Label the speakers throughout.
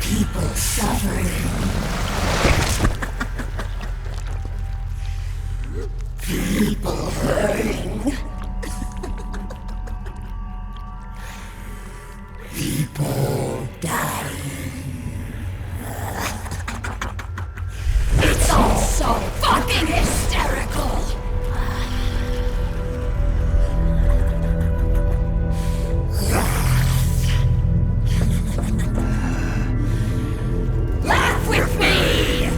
Speaker 1: People suffering. People hurting. People dying. It's all so fucking hysterical! Laugh with me!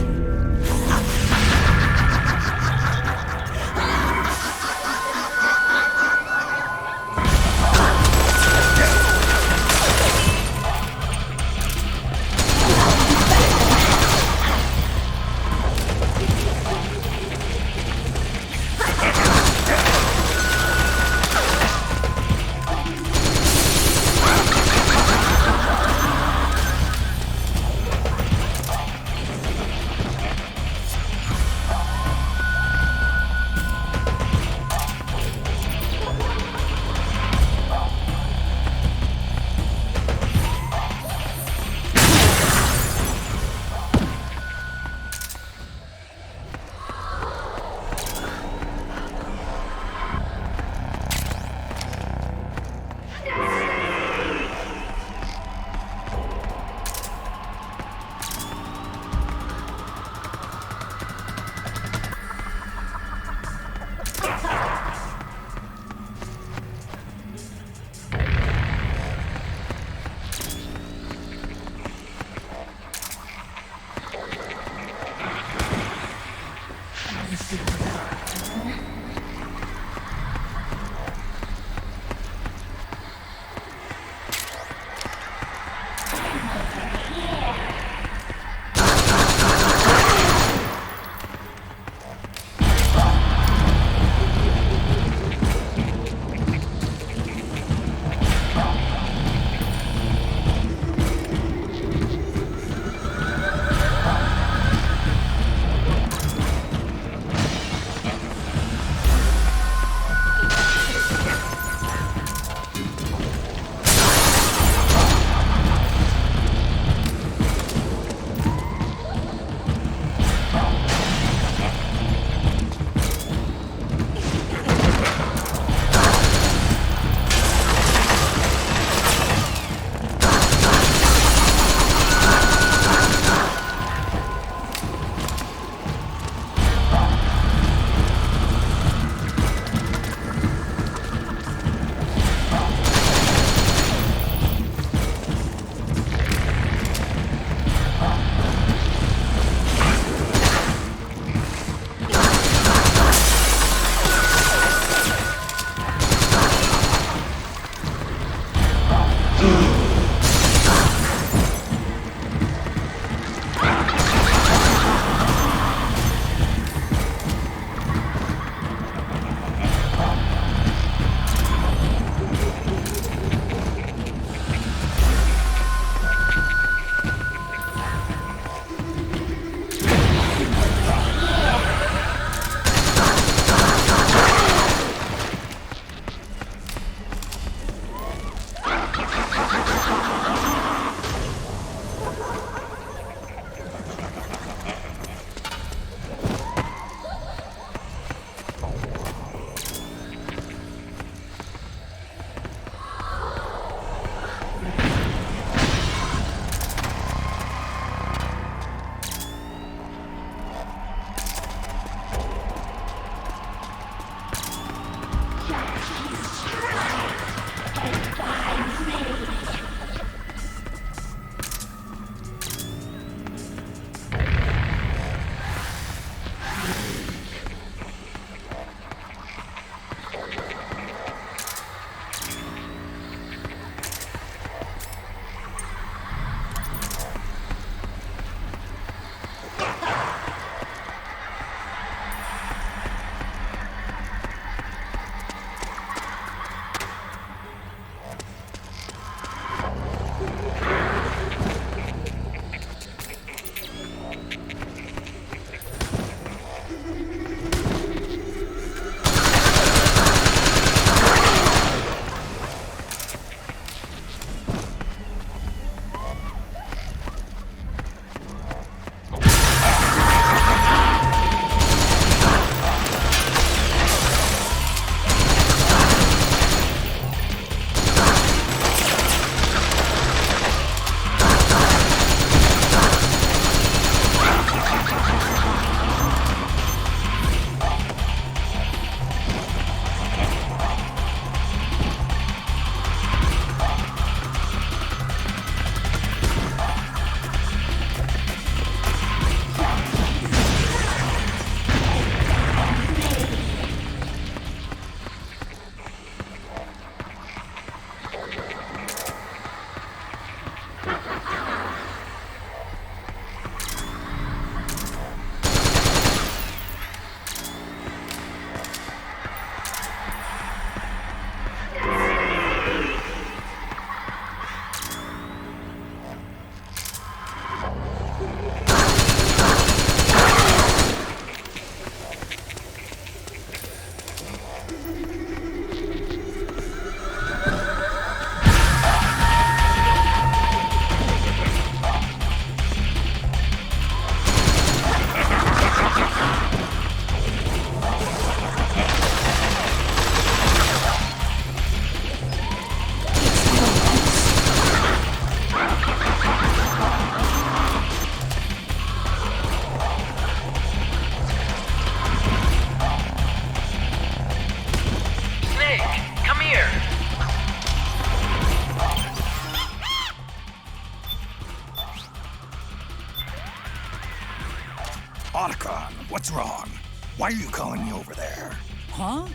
Speaker 2: Otacon, what's wrong? Why are you calling me over there?
Speaker 3: Huh?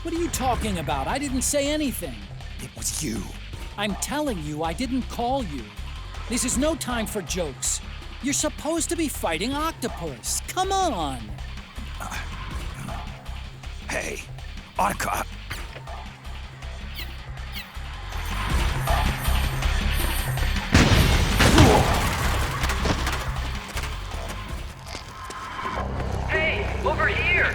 Speaker 3: What are you talking about? I didn't say anything.
Speaker 2: It was you.
Speaker 3: I'm telling you, I didn't call you. This is no time for jokes. You're supposed to be fighting Octopus. Come on!
Speaker 2: Hey, Otacon.
Speaker 4: Hey, over here!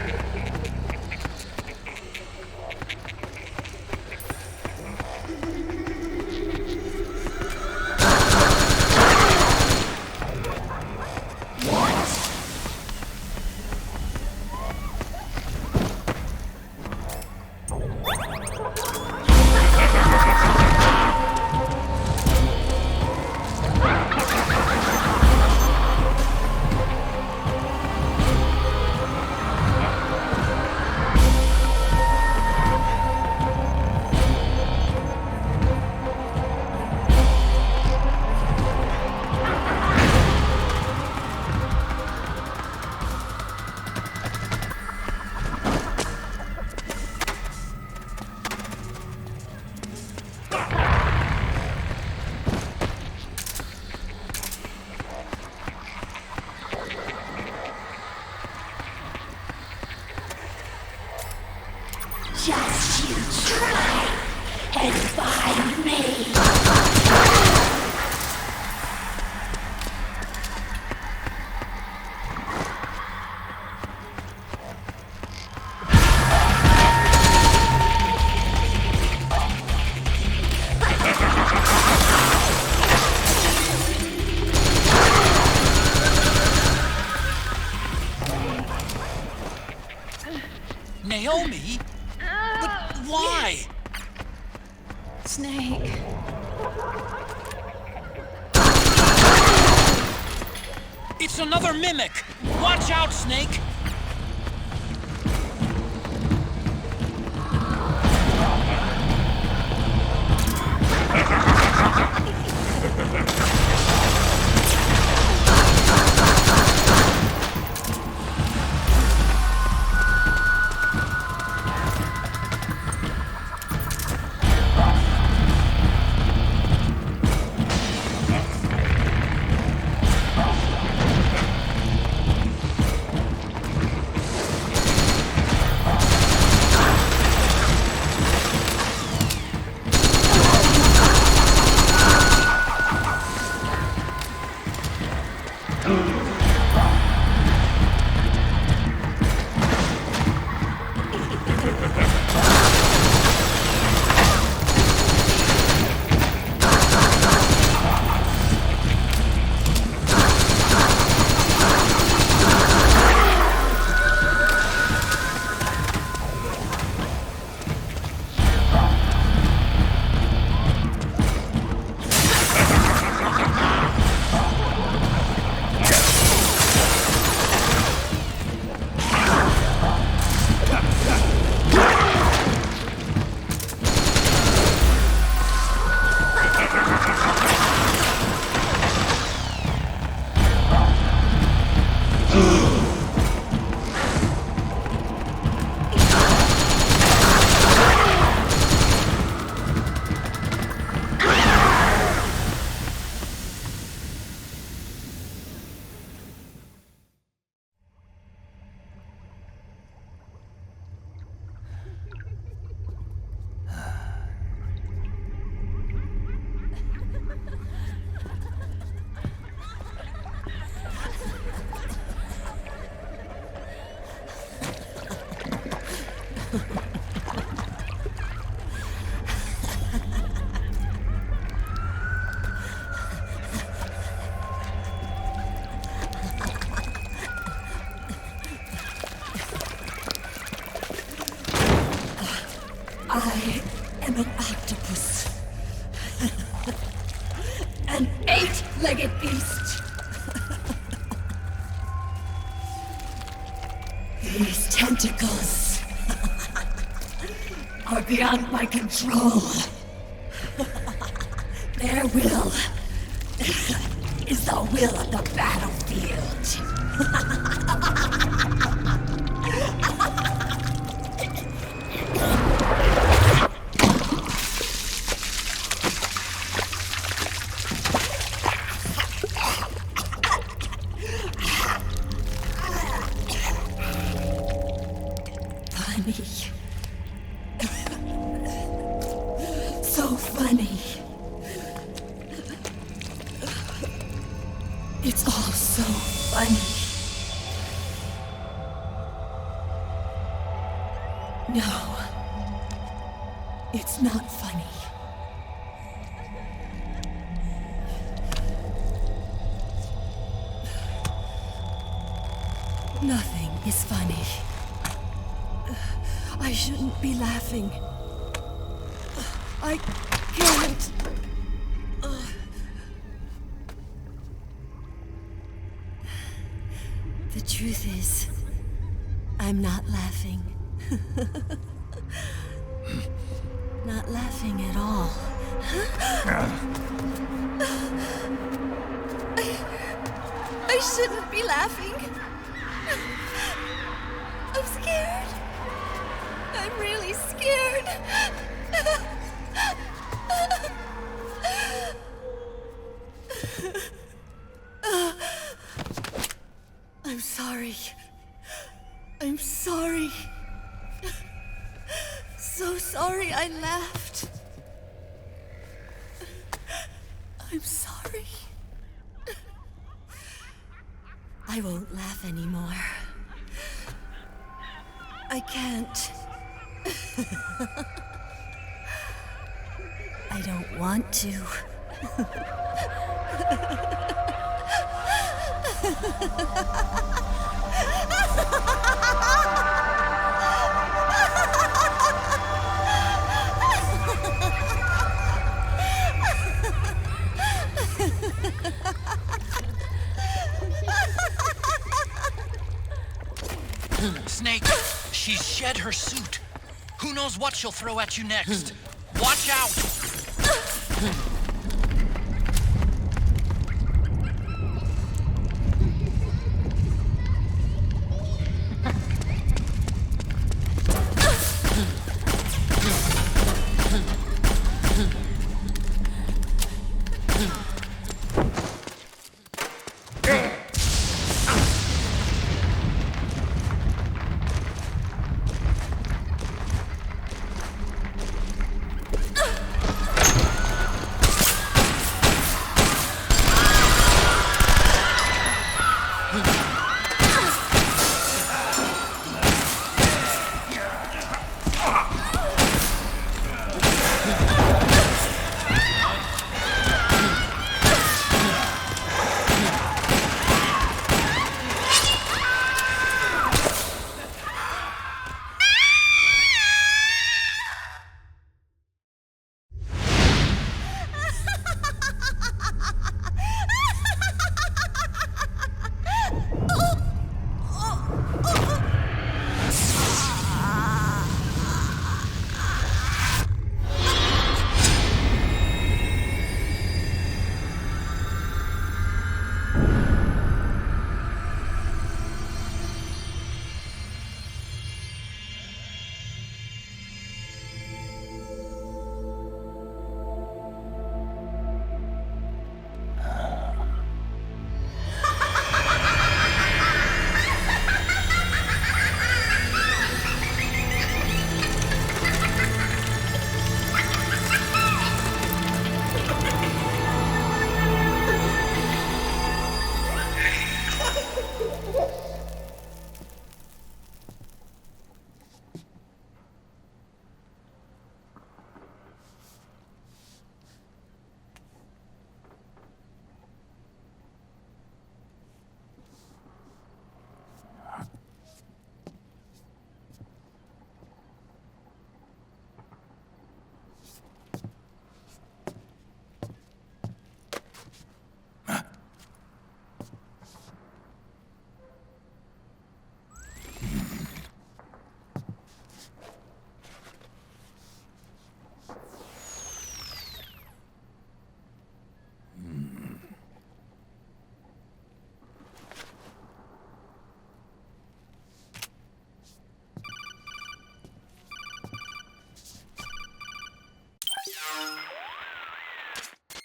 Speaker 1: Just you try and find me.
Speaker 3: Naomi? But why?
Speaker 5: Snake.
Speaker 3: It's another mimic! Watch out, Snake!
Speaker 1: I am an octopus. An eight-legged beast. These tentacles are beyond my control. Their will is the will of the battlefield. It's all so funny. No. It's not funny. Nothing is funny. I shouldn't be laughing. I can't. The truth is, I'm not laughing. Not laughing at all. I shouldn't be laughing. I'm scared. I'm really scared. I'm sorry. I'm sorry. So sorry I laughed. I'm sorry. I won't laugh anymore. I can't. I don't want to.
Speaker 5: Snake, she's shed her suit. Who knows what she'll throw at you next? Watch out!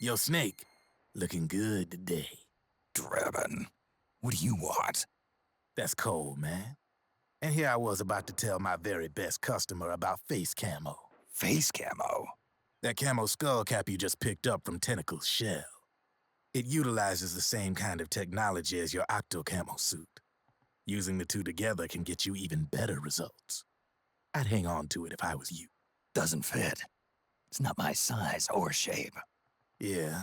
Speaker 6: Yo, Snake, looking good today.
Speaker 2: Driven. What do you want?
Speaker 6: That's cold, man. And here I was about to tell my very best customer about face camo.
Speaker 2: Face camo?
Speaker 6: That camo skull cap you just picked up from Tentacle's shell. It utilizes the same kind of technology as your octo-camo suit. Using the two together can get you even better results. I'd hang on to it if I was you.
Speaker 2: Doesn't fit. It's not my size or shape.
Speaker 6: Yeah,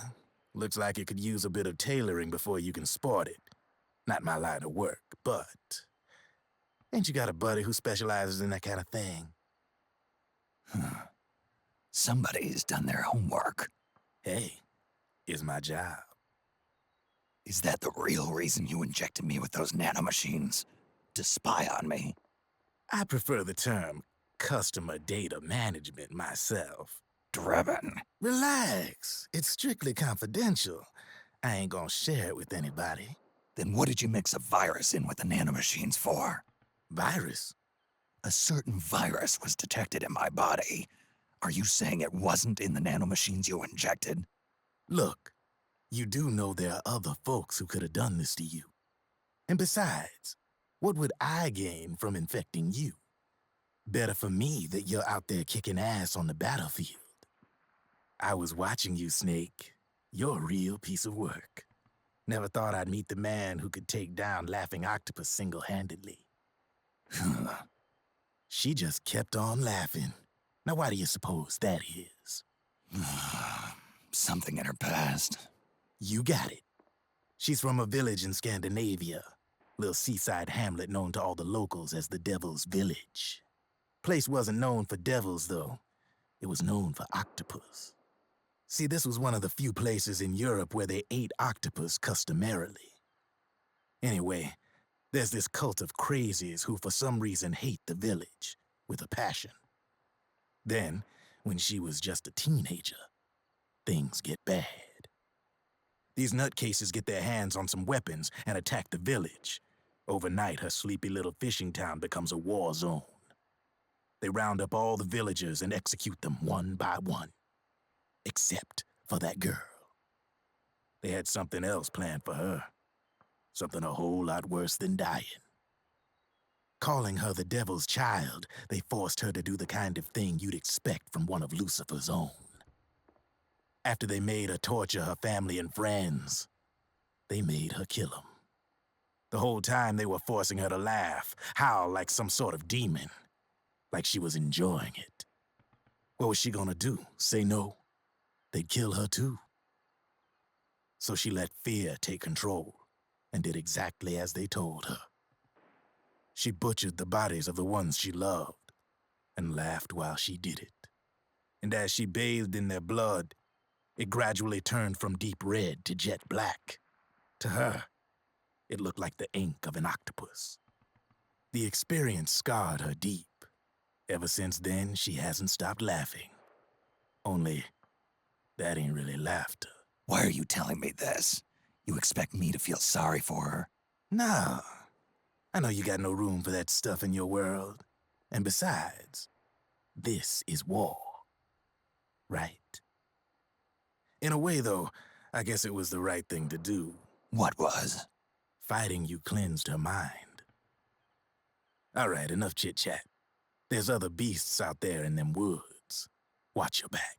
Speaker 6: looks like it could use a bit of tailoring before you can sport it. Not my line of work, but... Ain't you got a buddy who specializes in that kind of thing?
Speaker 2: Somebody's done their homework.
Speaker 6: Hey, it's my job.
Speaker 2: Is that the real reason you injected me with those nanomachines? To spy on me?
Speaker 6: I prefer the term customer data management myself.
Speaker 2: Driven.
Speaker 6: Relax. It's strictly confidential. I ain't gonna share it with anybody.
Speaker 2: Then what did you mix a virus in with the nanomachines for?
Speaker 6: Virus?
Speaker 2: A certain virus was detected in my body. Are you saying it wasn't in the nanomachines you injected?
Speaker 6: Look, you do know there are other folks who could have done this to you. And besides, what would I gain from infecting you? Better for me that you're out there kicking ass on the battlefield. I was watching you, Snake. You're a real piece of work. Never thought I'd meet the man who could take down Laughing Octopus single-handedly. She just kept on laughing. Now why do you suppose that is?
Speaker 2: Something in her past.
Speaker 6: You got it. She's from a village in Scandinavia. Little seaside hamlet known to all the locals as the Devil's Village. Place wasn't known for devils, though. It was known for octopus. See, this was one of the few places in Europe where they ate octopus customarily. Anyway, there's this cult of crazies who for some reason hate the village with a passion. Then, when she was just a teenager, things get bad. These nutcases get their hands on some weapons and attack the village. Overnight, her sleepy little fishing town becomes a war zone. They round up all the villagers and execute them one by one. Except for that girl. They had something else planned for her. Something a whole lot worse than dying. Calling her the devil's child, they forced her to do the kind of thing you'd expect from one of Lucifer's own. After they made her torture her family and friends, they made her kill them. The whole time they were forcing her to laugh, howl like some sort of demon. Like she was enjoying it. What was she gonna do? Say no? They'd kill her too. So she let fear take control and did exactly as they told her. She butchered the bodies of the ones she loved and laughed while she did it. And as she bathed in their blood, it gradually turned from deep red to jet black. To her, it looked like the ink of an octopus. The experience scarred her deep. Ever since then, she hasn't stopped laughing. Only, that ain't really laughter.
Speaker 2: Why are you telling me this? You expect me to feel sorry for her?
Speaker 6: Nah. I know you got no room for that stuff in your world. And besides, this is war. Right? In a way, though, I guess it was the right thing to do.
Speaker 2: What was?
Speaker 6: Fighting you cleansed her mind. All right, enough chit-chat. There's other beasts out there in them woods. Watch your back.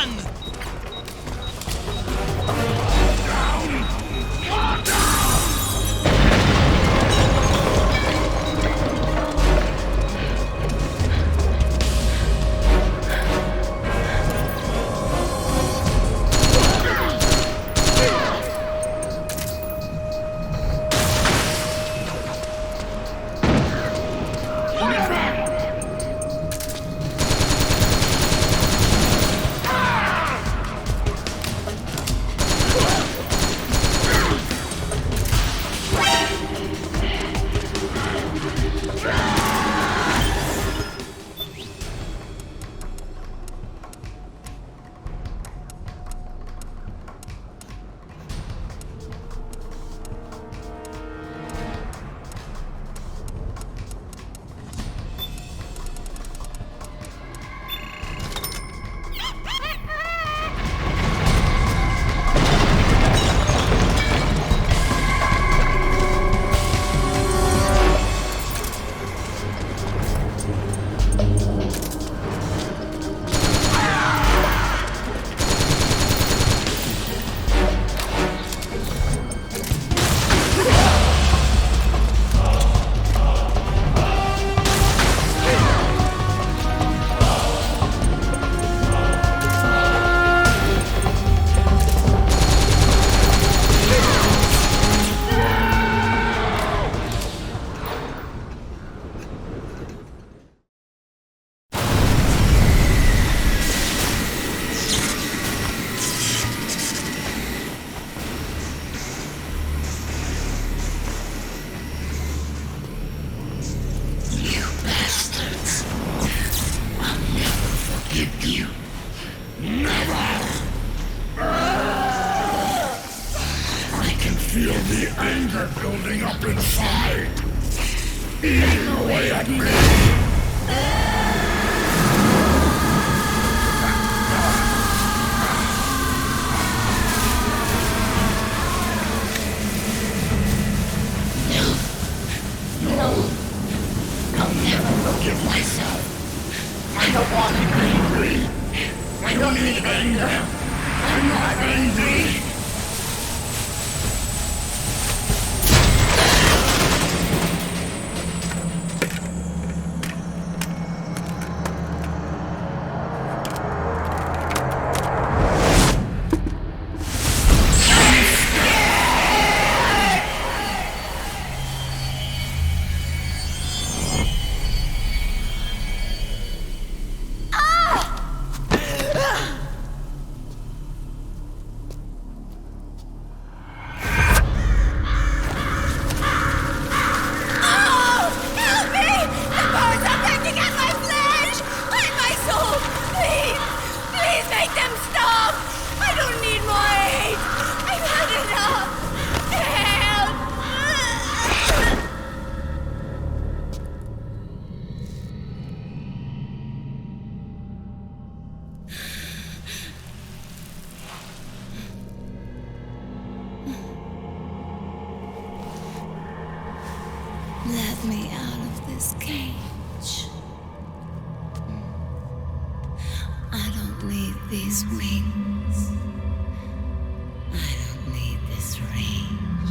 Speaker 5: Run!
Speaker 7: Feel the anger building up inside. Eating away at me. No. I'll never forgive myself. I don't want to be angry. I don't need anger. I'm not angry.
Speaker 1: Let me out of this cage. I don't need these wings. I don't need this range.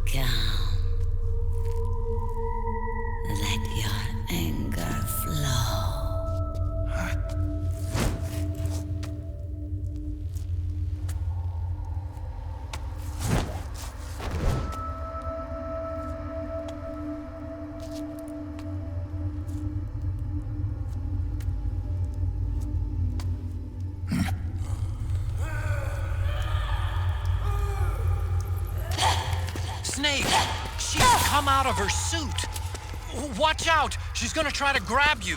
Speaker 1: Calm. Let your anger flow.
Speaker 5: Snake! She's come out of her suit! Watch out! She's gonna try to grab you!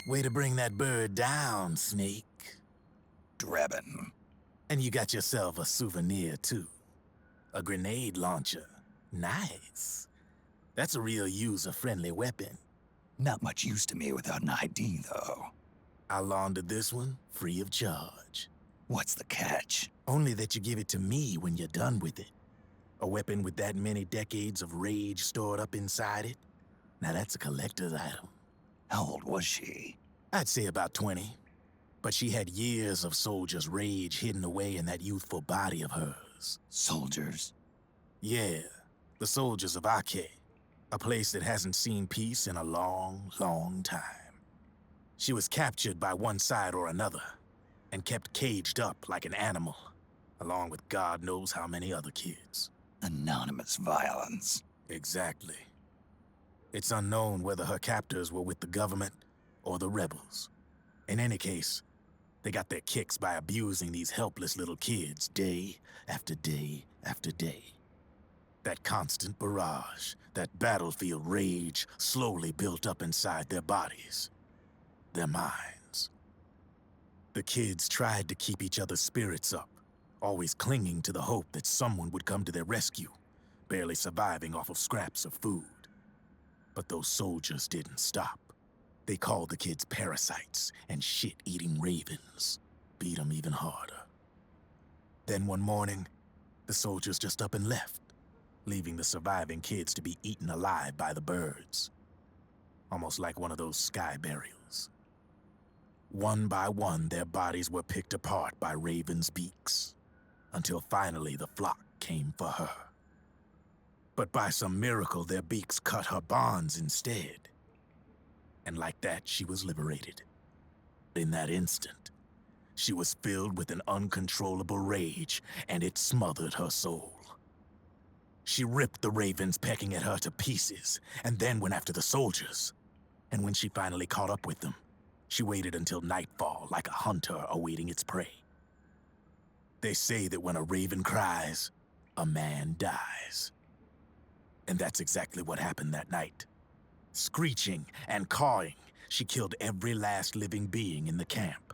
Speaker 6: Way to bring that bird down, Snake.
Speaker 2: Drebin.
Speaker 6: And you got yourself a souvenir, too. A grenade launcher. Nice. That's a real user-friendly weapon.
Speaker 2: Not much use to me without an ID, though.
Speaker 6: I'll launder this one free of charge.
Speaker 2: What's the catch?
Speaker 6: Only that you give it to me when you're done with it. A weapon with that many decades of rage stored up inside it? Now that's a collector's item.
Speaker 2: How old was she?
Speaker 6: I'd say about 20. But she had years of soldiers' rage hidden away in that youthful body of hers.
Speaker 2: Soldiers?
Speaker 6: Yeah, the soldiers of Ake. A place that hasn't seen peace in a long, long time. She was captured by one side or another, and kept caged up like an animal, along with God knows how many other kids.
Speaker 2: Anonymous violence.
Speaker 6: Exactly. It's unknown whether her captors were with the government or the rebels. In any case, they got their kicks by abusing these helpless little kids day after day after day. That constant barrage, that battlefield rage slowly built up inside their bodies, their minds. The kids tried to keep each other's spirits up, always clinging to the hope that someone would come to their rescue, barely surviving off of scraps of food. But those soldiers didn't stop. They called the kids parasites and shit-eating ravens, beat them even harder. Then one morning, the soldiers just up and left, leaving the surviving kids to be eaten alive by the birds. Almost like one of those sky burials. One by one, their bodies were picked apart by ravens' beaks, until finally the flock came for her. But by some miracle, their beaks cut her bonds instead. And like that, she was liberated. In that instant, she was filled with an uncontrollable rage, and it smothered her soul. She ripped the ravens pecking at her to pieces, and then went after the soldiers. And when she finally caught up with them, she waited until nightfall like a hunter awaiting its prey. They say that when a raven cries, a man dies. And that's exactly what happened that night. Screeching and cawing, she killed every last living being in the camp.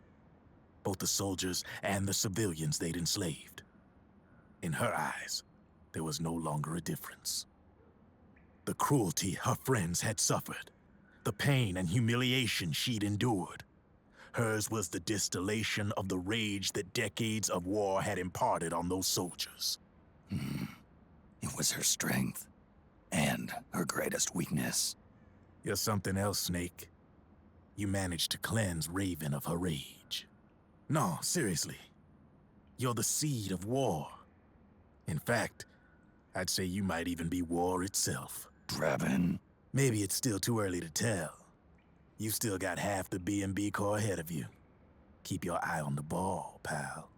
Speaker 6: Both the soldiers and the civilians they'd enslaved. In her eyes, there was no longer a difference. The cruelty her friends had suffered, the pain and humiliation she'd endured. Hers was the distillation of the rage that decades of war had imparted on those soldiers.
Speaker 2: It was her strength, and her greatest weakness.
Speaker 6: You're something else, Snake. You managed to cleanse Raven of her rage. No, seriously. You're the seed of war. In fact, I'd say you might even be war itself.
Speaker 2: Drebin.
Speaker 6: Maybe it's still too early to tell. You've still got half the B&B Corps ahead of you. Keep your eye on the ball, pal.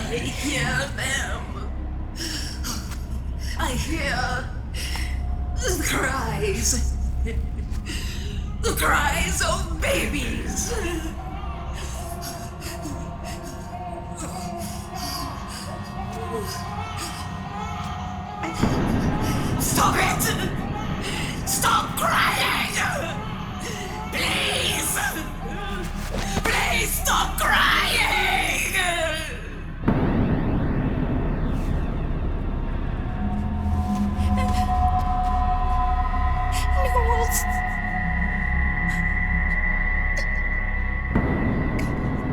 Speaker 7: I hear them. I hear the cries. The cries of babies. Stop it! Stop crying! Please! Please stop crying!
Speaker 1: Knowles.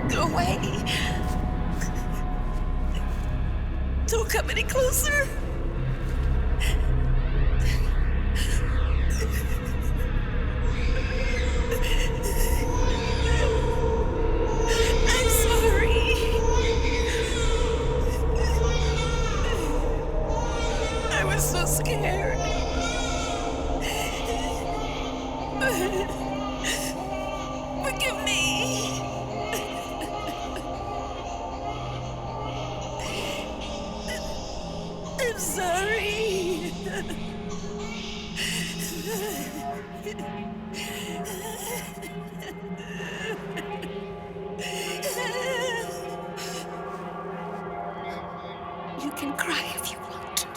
Speaker 1: Go away. Don't come any closer. I'm sorry. I was so scared. Forgive me. I'm sorry. You can cry if you want.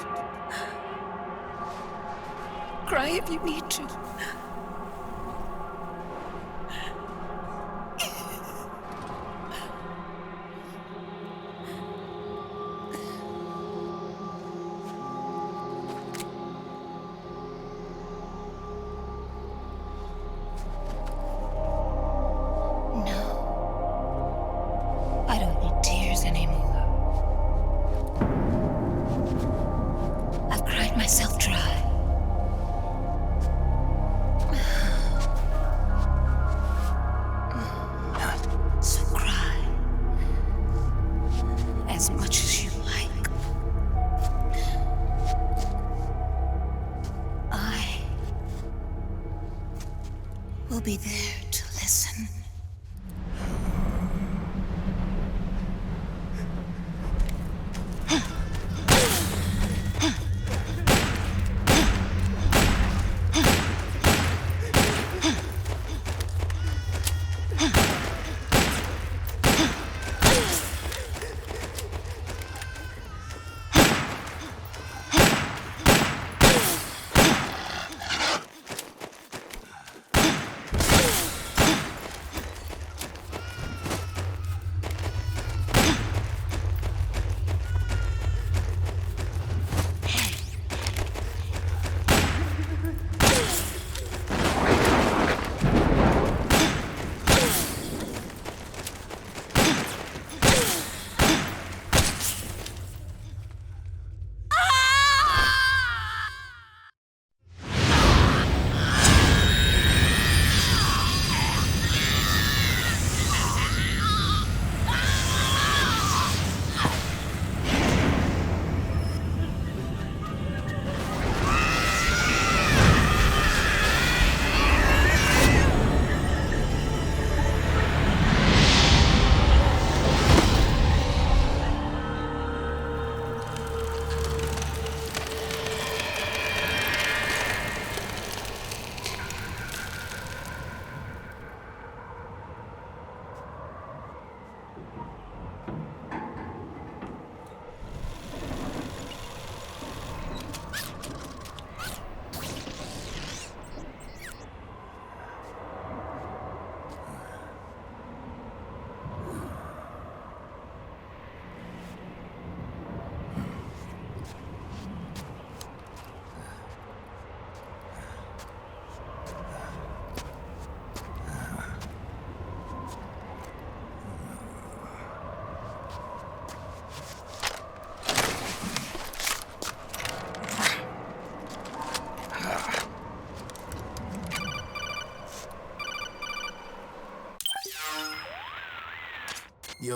Speaker 1: Cry if you need to. I don't need tears anymore. I've cried myself dry. So cry as much as you like. I will be there to listen.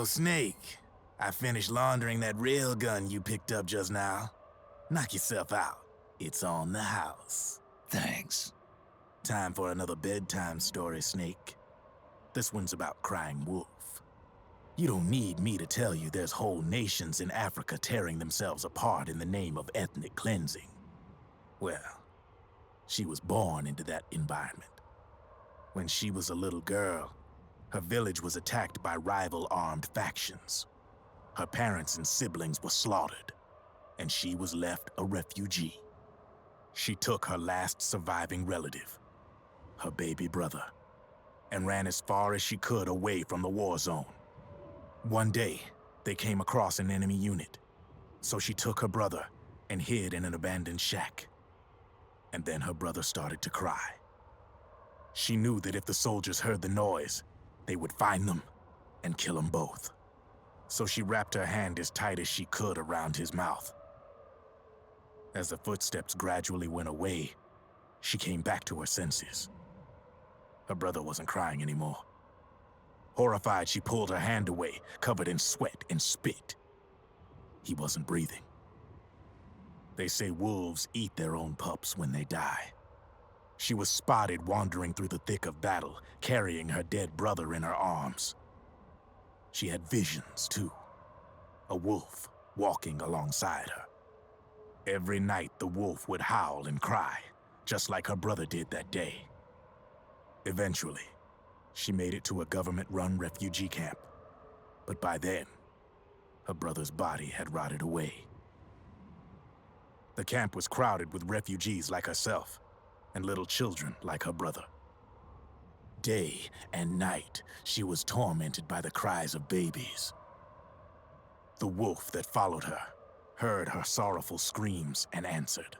Speaker 6: Yo, Snake, I finished laundering that railgun you picked up just now. Knock yourself out. It's on the house.
Speaker 2: Thanks.
Speaker 6: Time for another bedtime story, Snake. This one's about crying wolf. You don't need me to tell you there's whole nations in Africa tearing themselves apart in the name of ethnic cleansing. Well, she was born into that environment. When she was a little girl, her village was attacked by rival armed factions. Her parents and siblings were slaughtered, and she was left a refugee. She took her last surviving relative, her baby brother, and ran as far as she could away from the war zone. One day, they came across an enemy unit, so she took her brother and hid in an abandoned shack. And then her brother started to cry. She knew that if the soldiers heard the noise, they would find them and kill them both. So she wrapped her hand as tight as she could around his mouth. As the footsteps gradually went away, she came back to her senses. Her brother wasn't crying anymore. Horrified, she pulled her hand away, covered in sweat and spit. He wasn't breathing. They say wolves eat their own pups when they die. She was spotted wandering through the thick of battle, carrying her dead brother in her arms. She had visions, too. A wolf walking alongside her. Every night, the wolf would howl and cry, just like her brother did that day. Eventually, she made it to a government-run refugee camp. But by then, her brother's body had rotted away. The camp was crowded with refugees like herself, and little children like her brother. Day and night, she was tormented by the cries of babies. The wolf that followed her heard her sorrowful screams and answered.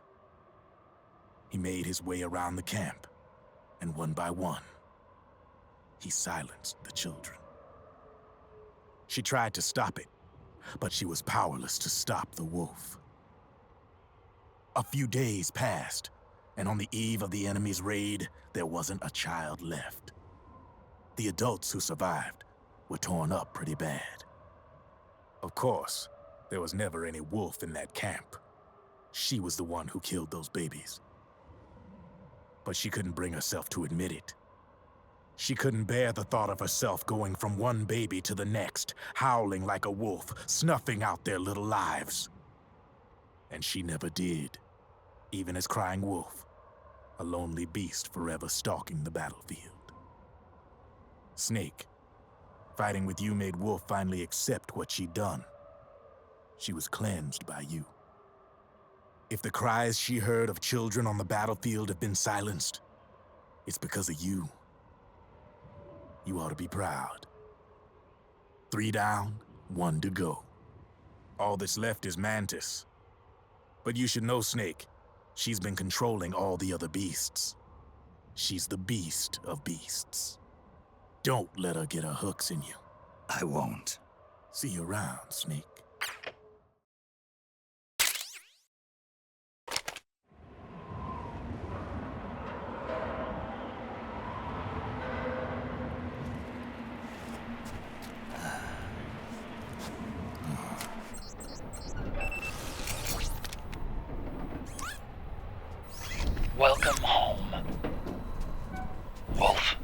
Speaker 6: He made his way around the camp, and one by one, he silenced the children. She tried to stop it, but she was powerless to stop the wolf. A few days passed, and on the eve of the enemy's raid, there wasn't a child left. The adults who survived were torn up pretty bad. Of course, there was never any wolf in that camp. She was the one who killed those babies. But she couldn't bring herself to admit it. She couldn't bear the thought of herself going from one baby to the next, howling like a wolf, snuffing out their little lives. And she never did, even as crying wolf, a lonely beast forever stalking the battlefield. Snake, fighting with you made Wolf finally accept what she'd done. She was cleansed by you. If the cries she heard of children on the battlefield have been silenced, it's because of you. You ought to be proud. 3 down, 1 to go. All that's left is Mantis. But you should know, Snake, she's been controlling all the other beasts. She's the beast of beasts. Don't let her get her hooks in you.
Speaker 2: I won't.
Speaker 6: See you around, Snake.
Speaker 5: Welcome home, Wolf.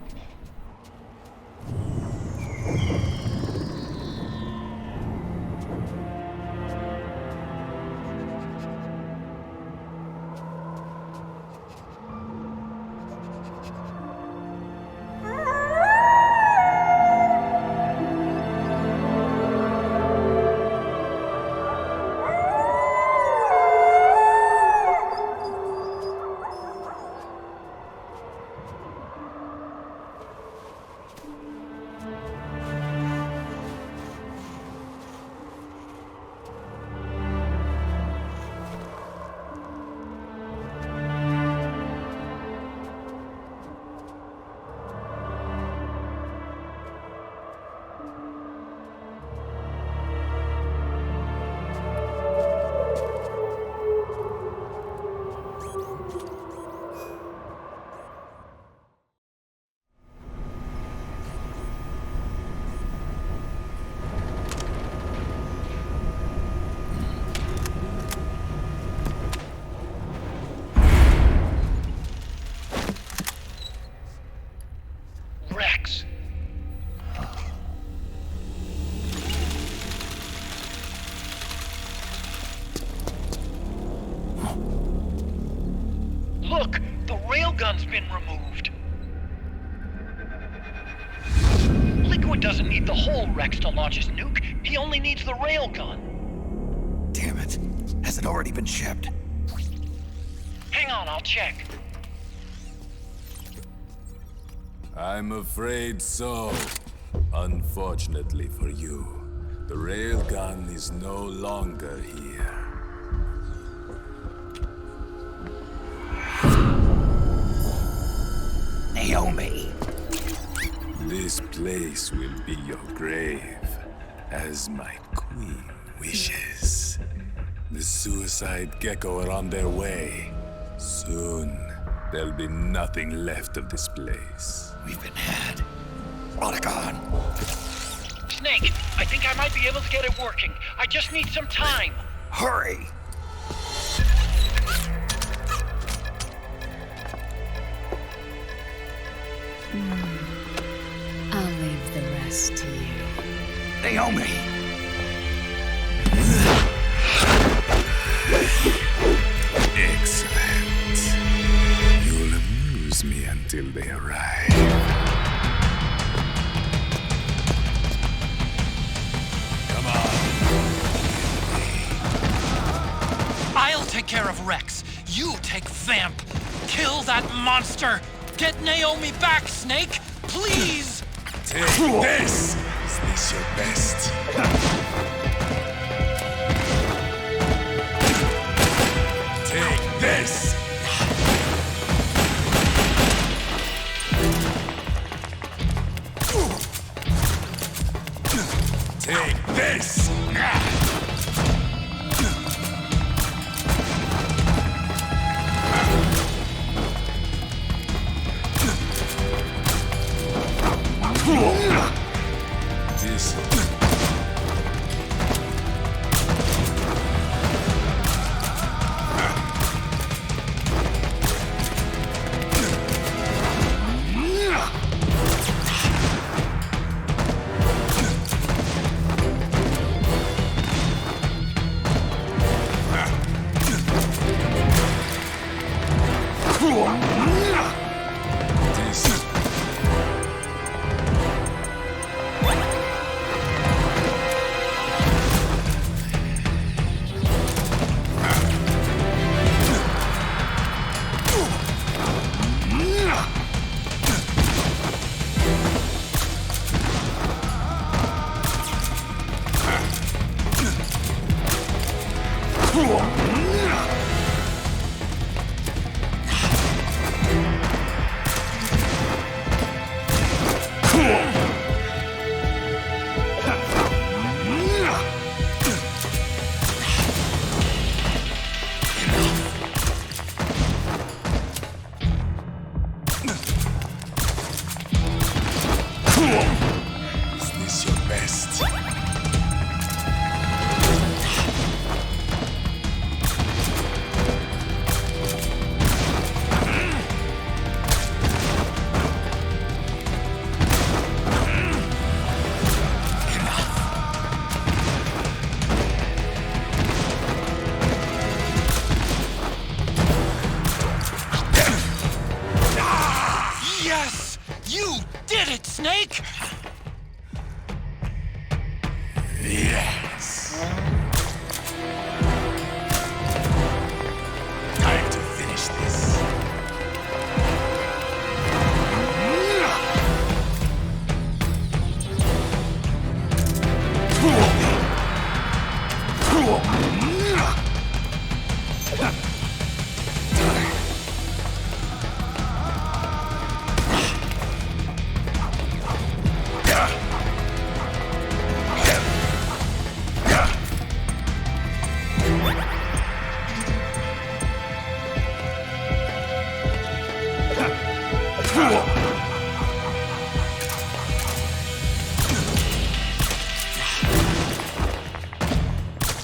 Speaker 8: railgun's been removed. Liquid doesn't need the whole Rex to launch his nuke. He only needs the railgun.
Speaker 2: Damn it. Has it already been shipped?
Speaker 8: Hang on, I'll check.
Speaker 9: I'm afraid so. Unfortunately for you, the railgun is no longer here.
Speaker 2: Naomi.
Speaker 9: This place will be your grave, as my queen wishes. The suicide gekko are on their way. Soon, there'll be nothing left of this place.
Speaker 2: We've been had. Otacon.
Speaker 8: Snake, I think I might be able to get it working. I just need some time.
Speaker 2: Hurry!
Speaker 1: I'll leave the rest to you.
Speaker 2: Naomi!
Speaker 9: Excellent. You'll amuse me until they arrive. Come on.
Speaker 5: I'll take care of Rex. You take Vamp. Kill that monster. Get Naomi back, Snake. Please.
Speaker 9: Take this. Is this your best? Take this! Take this! This. Is this your best?
Speaker 5: Yes! You did it, Snake!
Speaker 9: Yes. Time to finish this.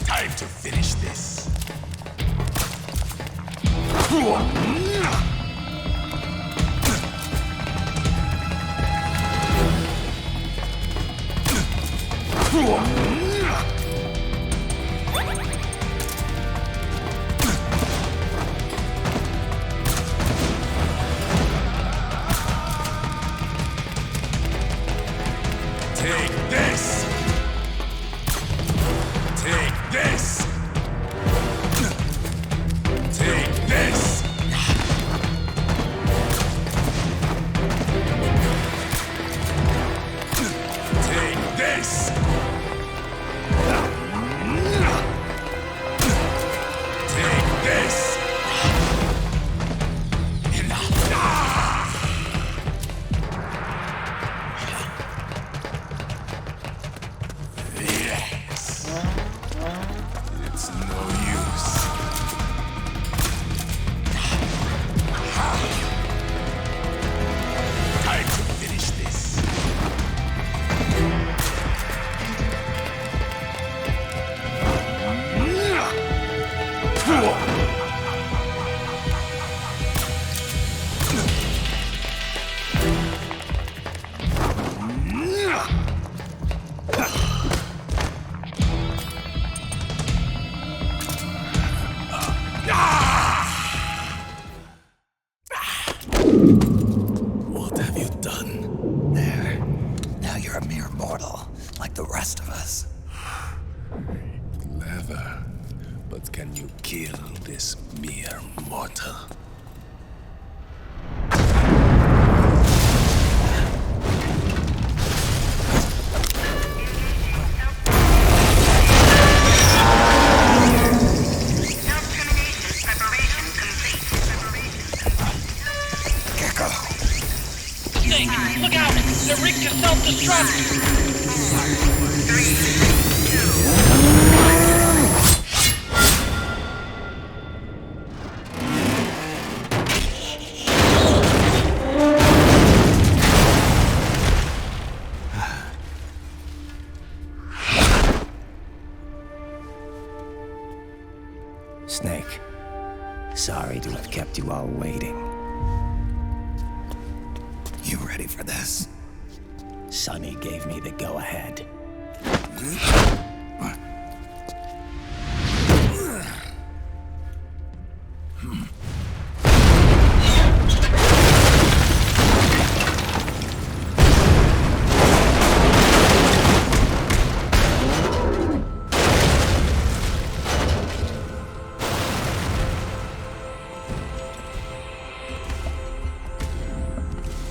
Speaker 9: Time to finish this. It's no use. Time to finish this. What have you done?
Speaker 2: There. Now you're a mere mortal, like the rest of us.
Speaker 9: Clever. But can you kill this mere mortal?
Speaker 7: Self-termination preparation complete.
Speaker 2: Gekko!
Speaker 8: Snake, look out! They're rigged to self-destruct!
Speaker 10: Snake, sorry to have kept you all waiting.
Speaker 2: You ready for this?
Speaker 10: Sonny gave me the go-ahead.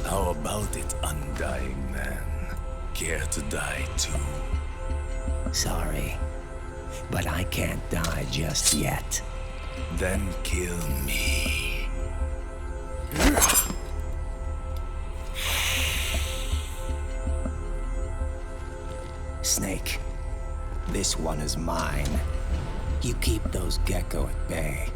Speaker 9: How about it, undying man? Care to die too?
Speaker 10: Sorry, but I can't die just yet.
Speaker 9: Then kill me.
Speaker 10: Snake, this one is mine. You keep those gekko at bay.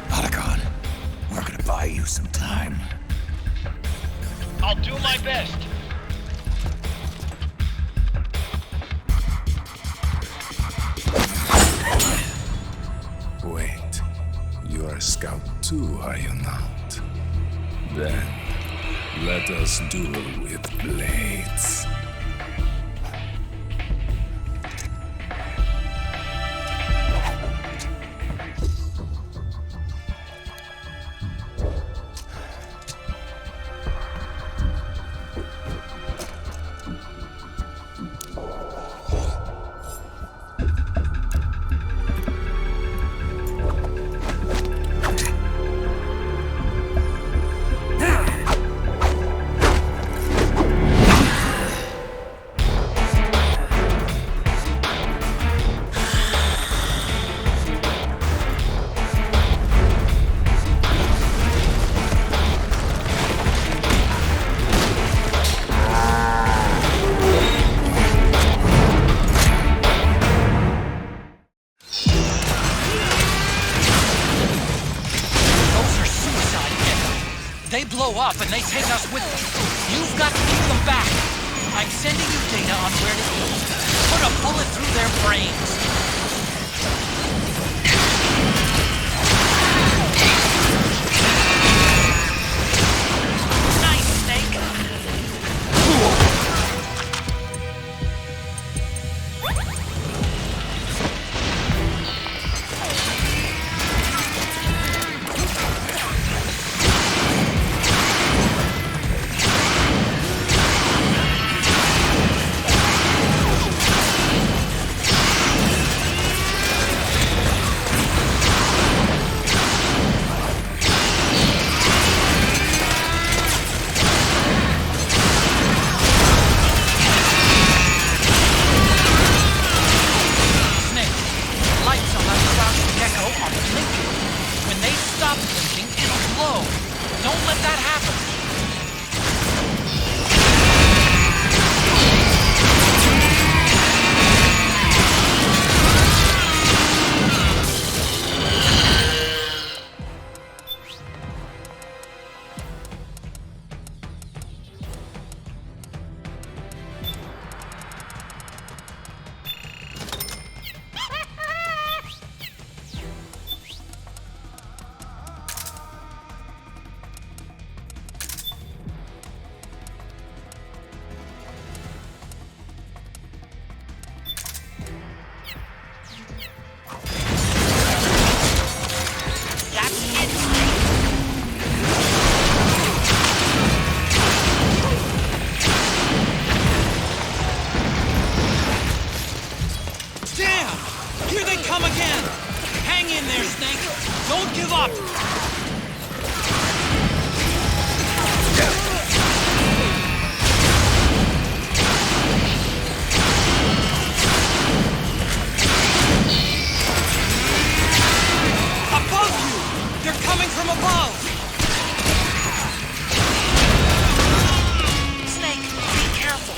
Speaker 2: Otacon, we're gonna buy you some time.
Speaker 8: I'll do my best.
Speaker 9: Wait, you're a scout too, are you not? Then, let us duel with blades.
Speaker 5: Those are suicide gekko. They blow up and they take us with them. You've got to keep them back. I'm sending you data on where to go. Put a bullet through their brains. Nice, Snake. Damn! Here they come again! Hang in there, Snake! Don't give up! Above you! They're coming from above!
Speaker 8: Snake, be careful.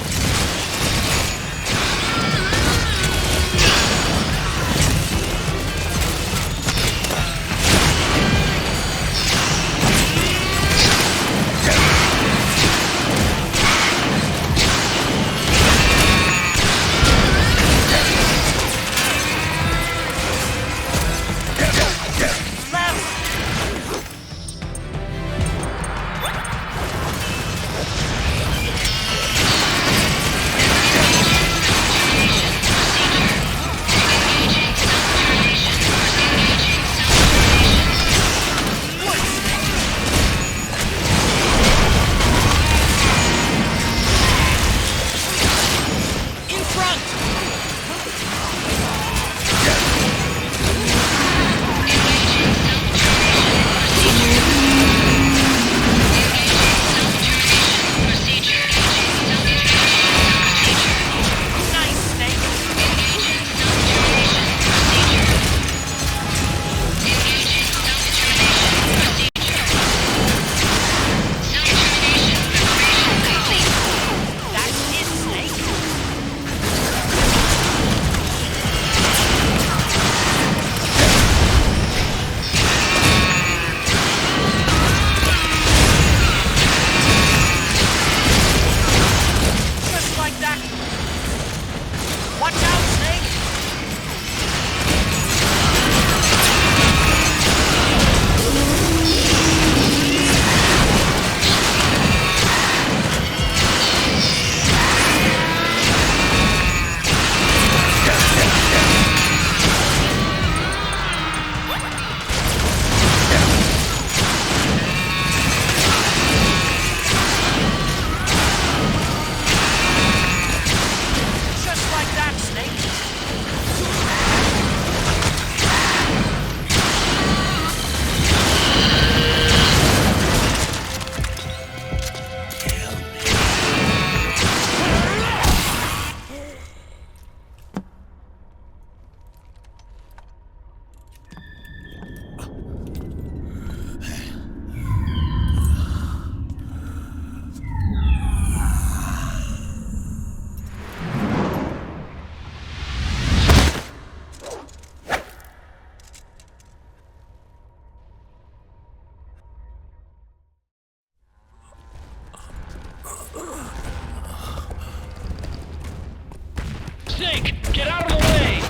Speaker 8: Snake, get out of the way!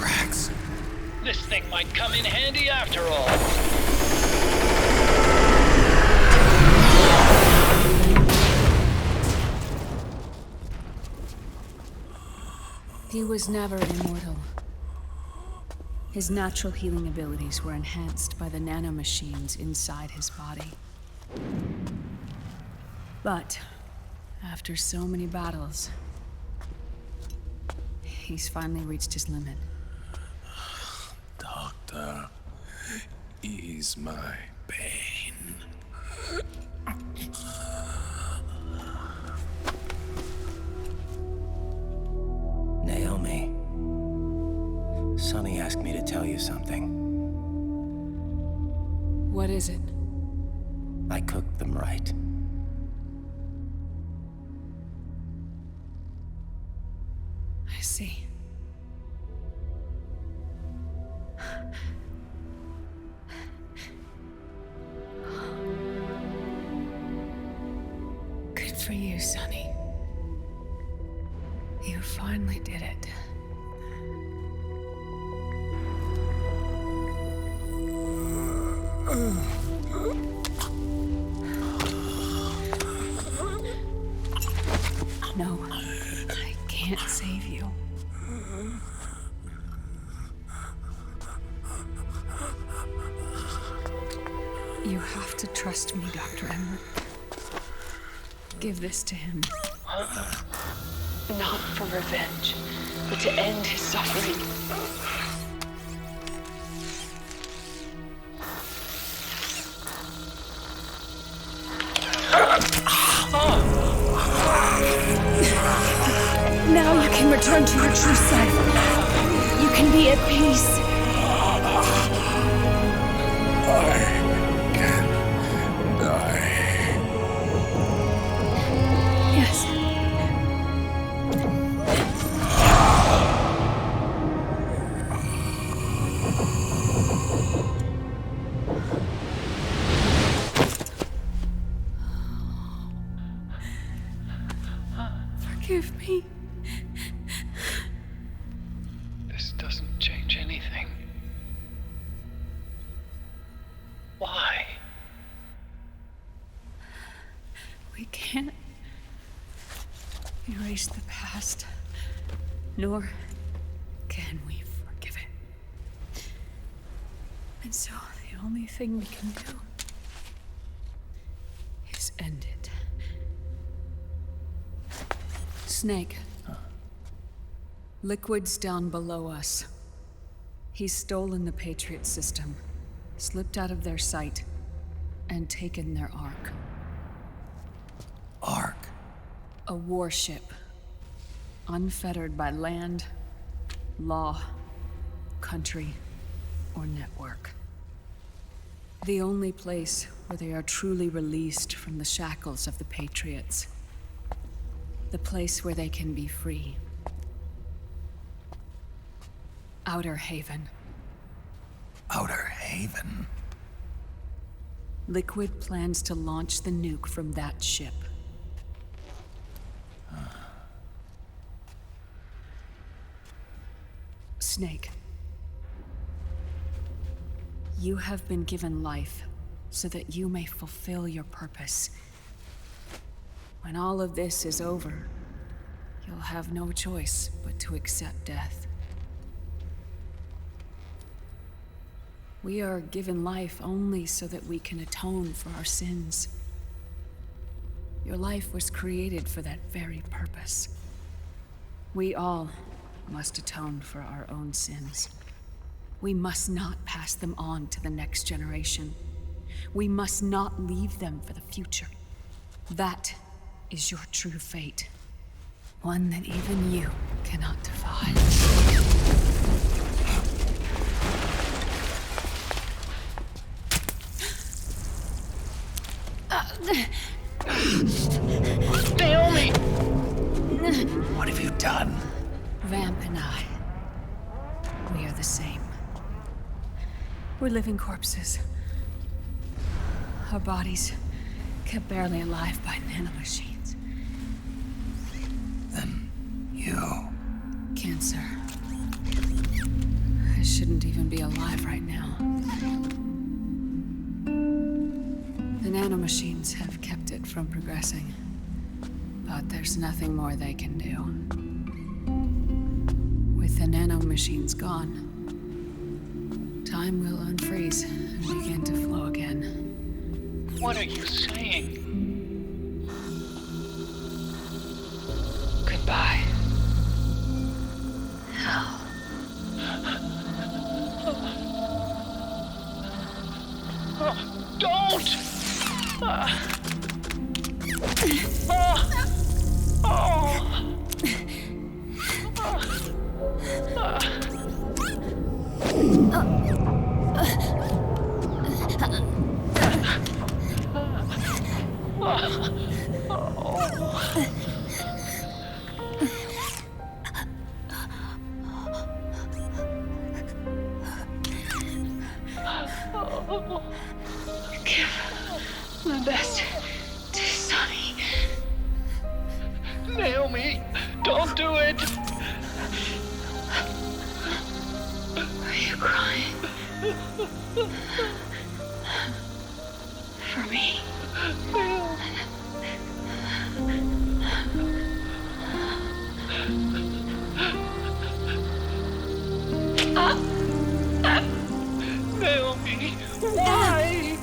Speaker 2: Rex.
Speaker 8: This thing might come in handy after all.
Speaker 11: He was never immortal. His natural healing abilities were enhanced by the nanomachines inside his body. But after so many battles, he's finally reached his limit.
Speaker 9: Doctor, ease my pain.
Speaker 10: Naomi. Sonny asked me to tell you something.
Speaker 11: What is it?
Speaker 10: I cooked them right.
Speaker 11: I see. Good for you, Sonny. You finally did it. No, I can't save you. You have to trust me, Dr. Emmer. Give this to him.
Speaker 12: Not for revenge, but to end his suffering.
Speaker 11: Now you can return to your true self. You can be at peace.
Speaker 9: I can die.
Speaker 11: Yes. Forgive me.
Speaker 8: This doesn't change anything. Why?
Speaker 11: We can't erase the past, nor can we forgive it. And so the only thing we can do is end it. Snake. Liquid's down below us. He's stolen the Patriot system, slipped out of their sight, and taken their Ark.
Speaker 2: Ark?
Speaker 11: A warship. Unfettered by land, law, country, or network. The only place where they are truly released from the shackles of the Patriots. The place where they can be free. Outer Haven.
Speaker 2: Outer Haven?
Speaker 11: Liquid plans to launch the nuke from that ship. Snake. You have been given life so that you may fulfill your purpose. When all of this is over, you'll have no choice but to accept death. We are given life only so that we can atone for our sins. Your life was created for that very purpose. We all must atone for our own sins. We must not pass them on to the next generation. We must not leave them for the future. That is your true fate. One that even you cannot defy.
Speaker 8: Naomi!
Speaker 2: What have you done?
Speaker 11: Vamp and I, we are the same. We're living corpses. Our bodies kept barely alive by nanomachines.
Speaker 2: Then you...
Speaker 11: Cancer. I shouldn't even be alive right now. The nanomachines have kept it from progressing. But there's nothing more they can do. With the nanomachines gone, time will unfreeze and begin to flow again.
Speaker 8: What are you saying?
Speaker 12: Goodbye. Hell.
Speaker 8: Don't!
Speaker 12: Give my best to Sonny.
Speaker 8: Naomi, don't do it!
Speaker 12: Are you crying? For me?
Speaker 8: Naomi, why?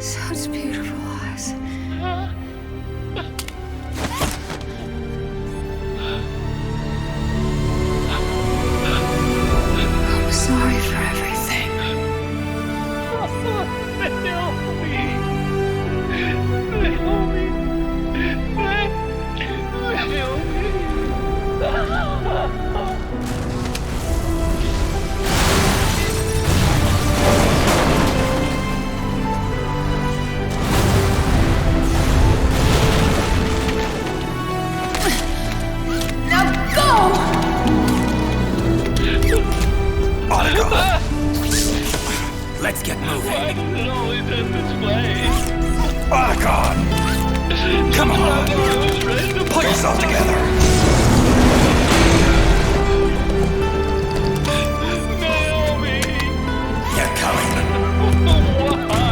Speaker 12: Such beautiful eyes. I'm sorry for everything.
Speaker 10: Let's get moving.
Speaker 8: Why does it always end this way?
Speaker 2: Otacon! Come on! Pull yourself together!
Speaker 8: Naomi!
Speaker 2: They're coming!
Speaker 8: Why?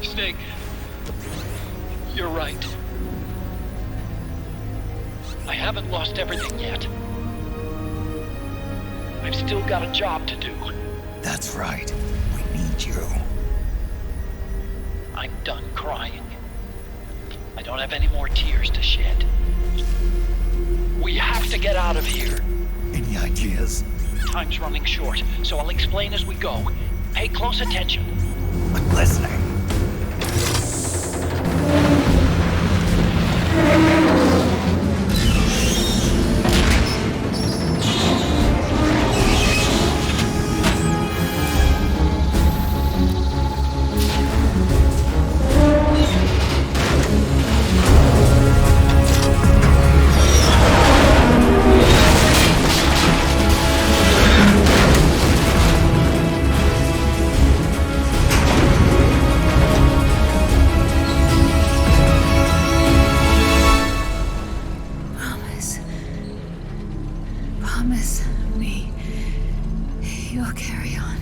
Speaker 8: Snake, you're right. I haven't lost everything yet. I've still got a job to do.
Speaker 2: That's right. We need you.
Speaker 8: I'm done crying. I don't have any more tears to shed. We have to get out of here.
Speaker 2: Any ideas?
Speaker 8: Time's running short, so I'll explain as we go. Pay close attention.
Speaker 2: I'm listening.
Speaker 12: Promise me you'll carry on.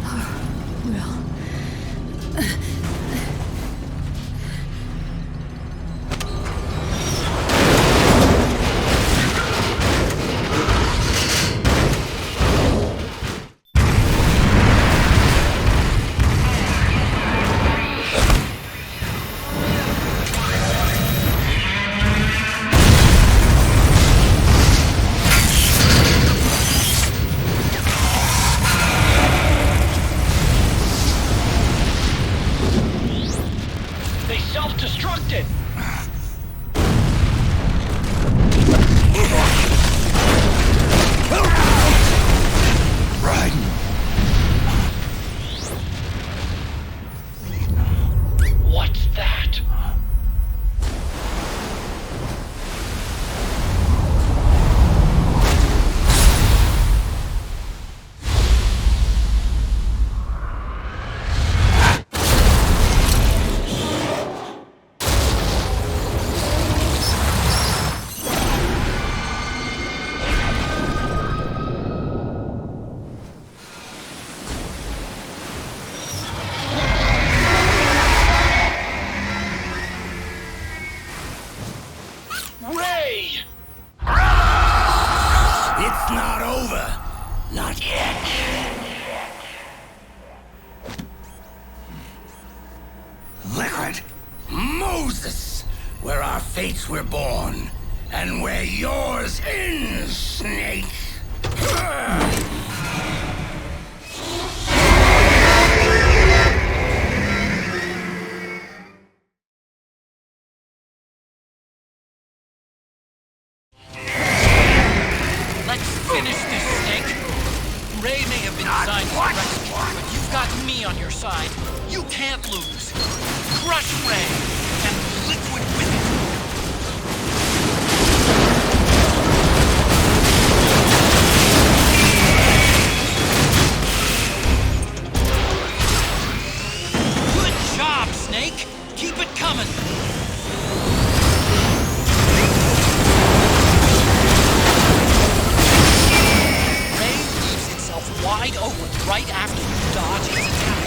Speaker 12: Or will.
Speaker 8: Self-destructed!
Speaker 2: Raiden!
Speaker 8: What's that?
Speaker 10: It's not over. Not yet.
Speaker 2: Liquid!
Speaker 10: Moses, where our fates were born, and where yours ends, Snake.
Speaker 5: Let's finish this, Snake. Ray may have been designed for rescue, but you've got me on your side. You can't lose. Crush Ray, and Liquid with it. after you dodge his attack.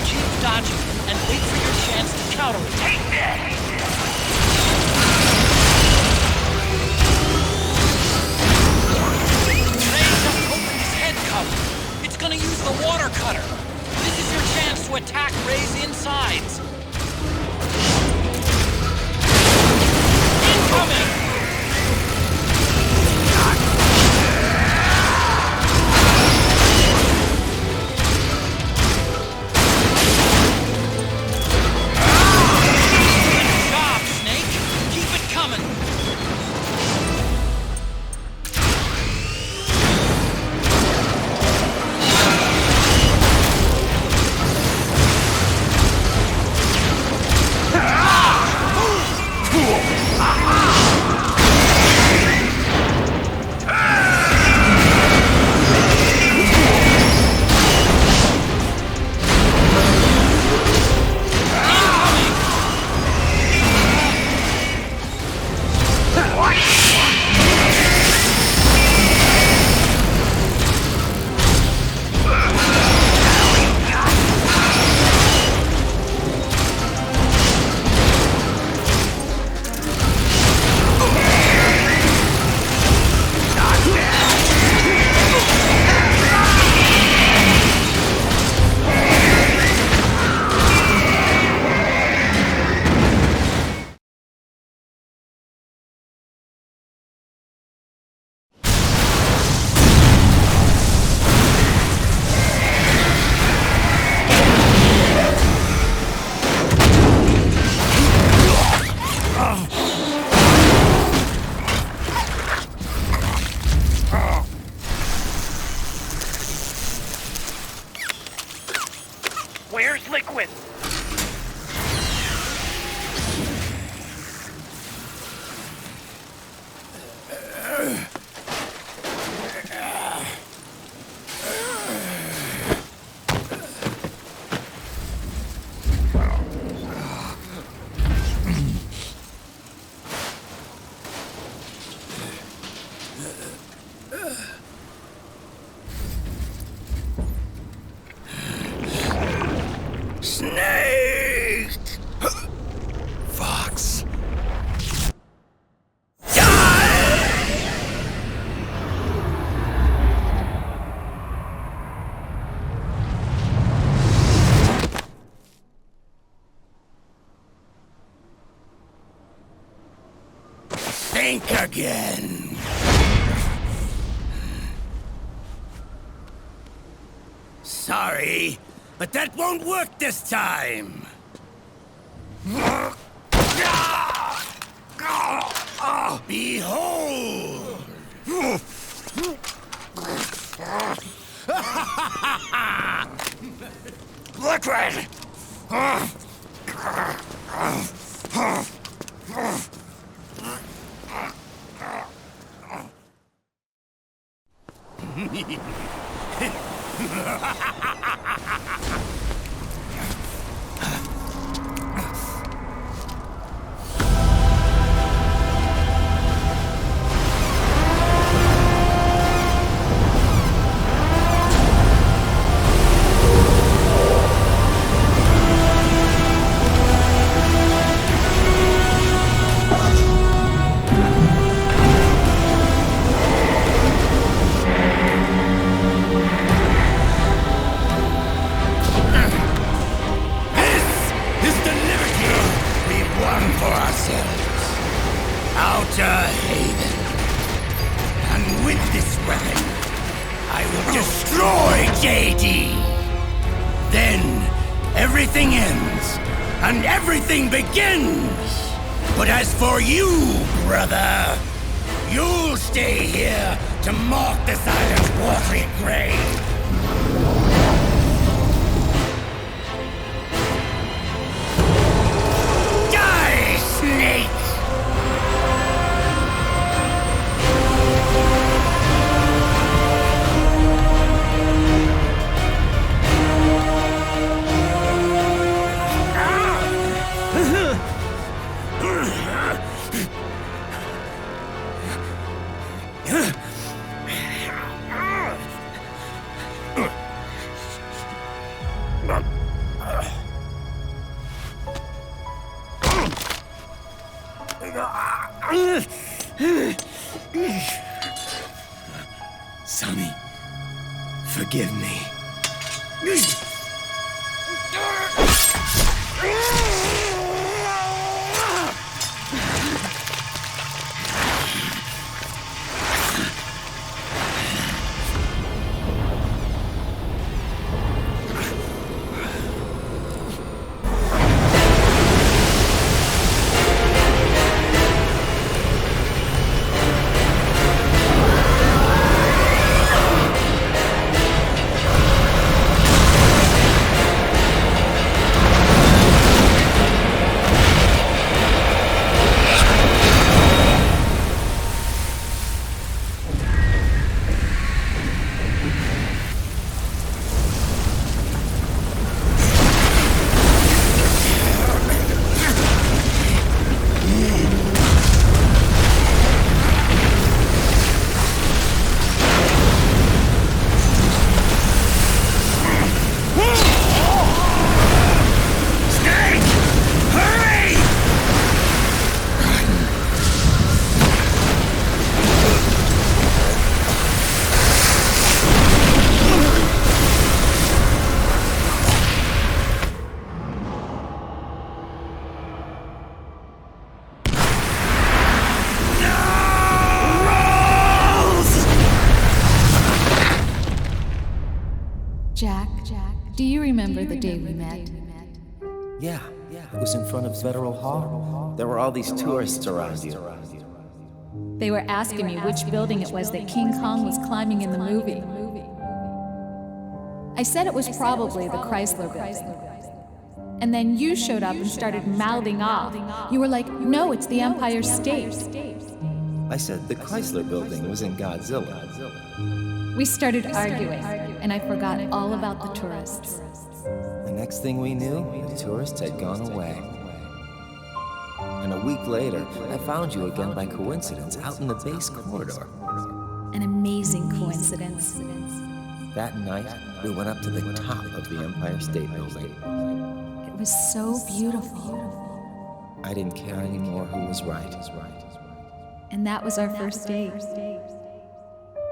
Speaker 5: Keep dodging and wait for your chance to counter it. Take that! Ray just opened his head cover. It's gonna use the water cutter. This is your chance to attack Ray's insides. Incoming!
Speaker 4: Where's Liquid?
Speaker 10: Snake!
Speaker 2: Fox.
Speaker 10: Think again. Sorry, but that won't work this time. Behold! Liquid! Everything ends, and everything begins! But as for you, brother, you'll stay here to mark this island's watery grave. Die, snake! Sonny, forgive me.
Speaker 12: Jack, do you remember the day we met?
Speaker 13: Yeah, it was in front of Federal Hall. There were all these tourists around you.
Speaker 12: They were asking me which building it was that King Kong was climbing in the movie. I said it was probably the Chrysler Building. And then you showed up and started mouthing off. You were like, no, it's the Empire State.
Speaker 13: I said the Chrysler Building was in Godzilla.
Speaker 12: We started arguing, and I forgot all about the tourists.
Speaker 13: The next thing we knew, the tourists had gone away. And a week later, I found you again by coincidence out in the base corridor.
Speaker 12: An amazing coincidence.
Speaker 13: That night, we went up to the top of the Empire State Building.
Speaker 12: It was so beautiful.
Speaker 13: I didn't care anymore who was right.
Speaker 12: And that was our first date.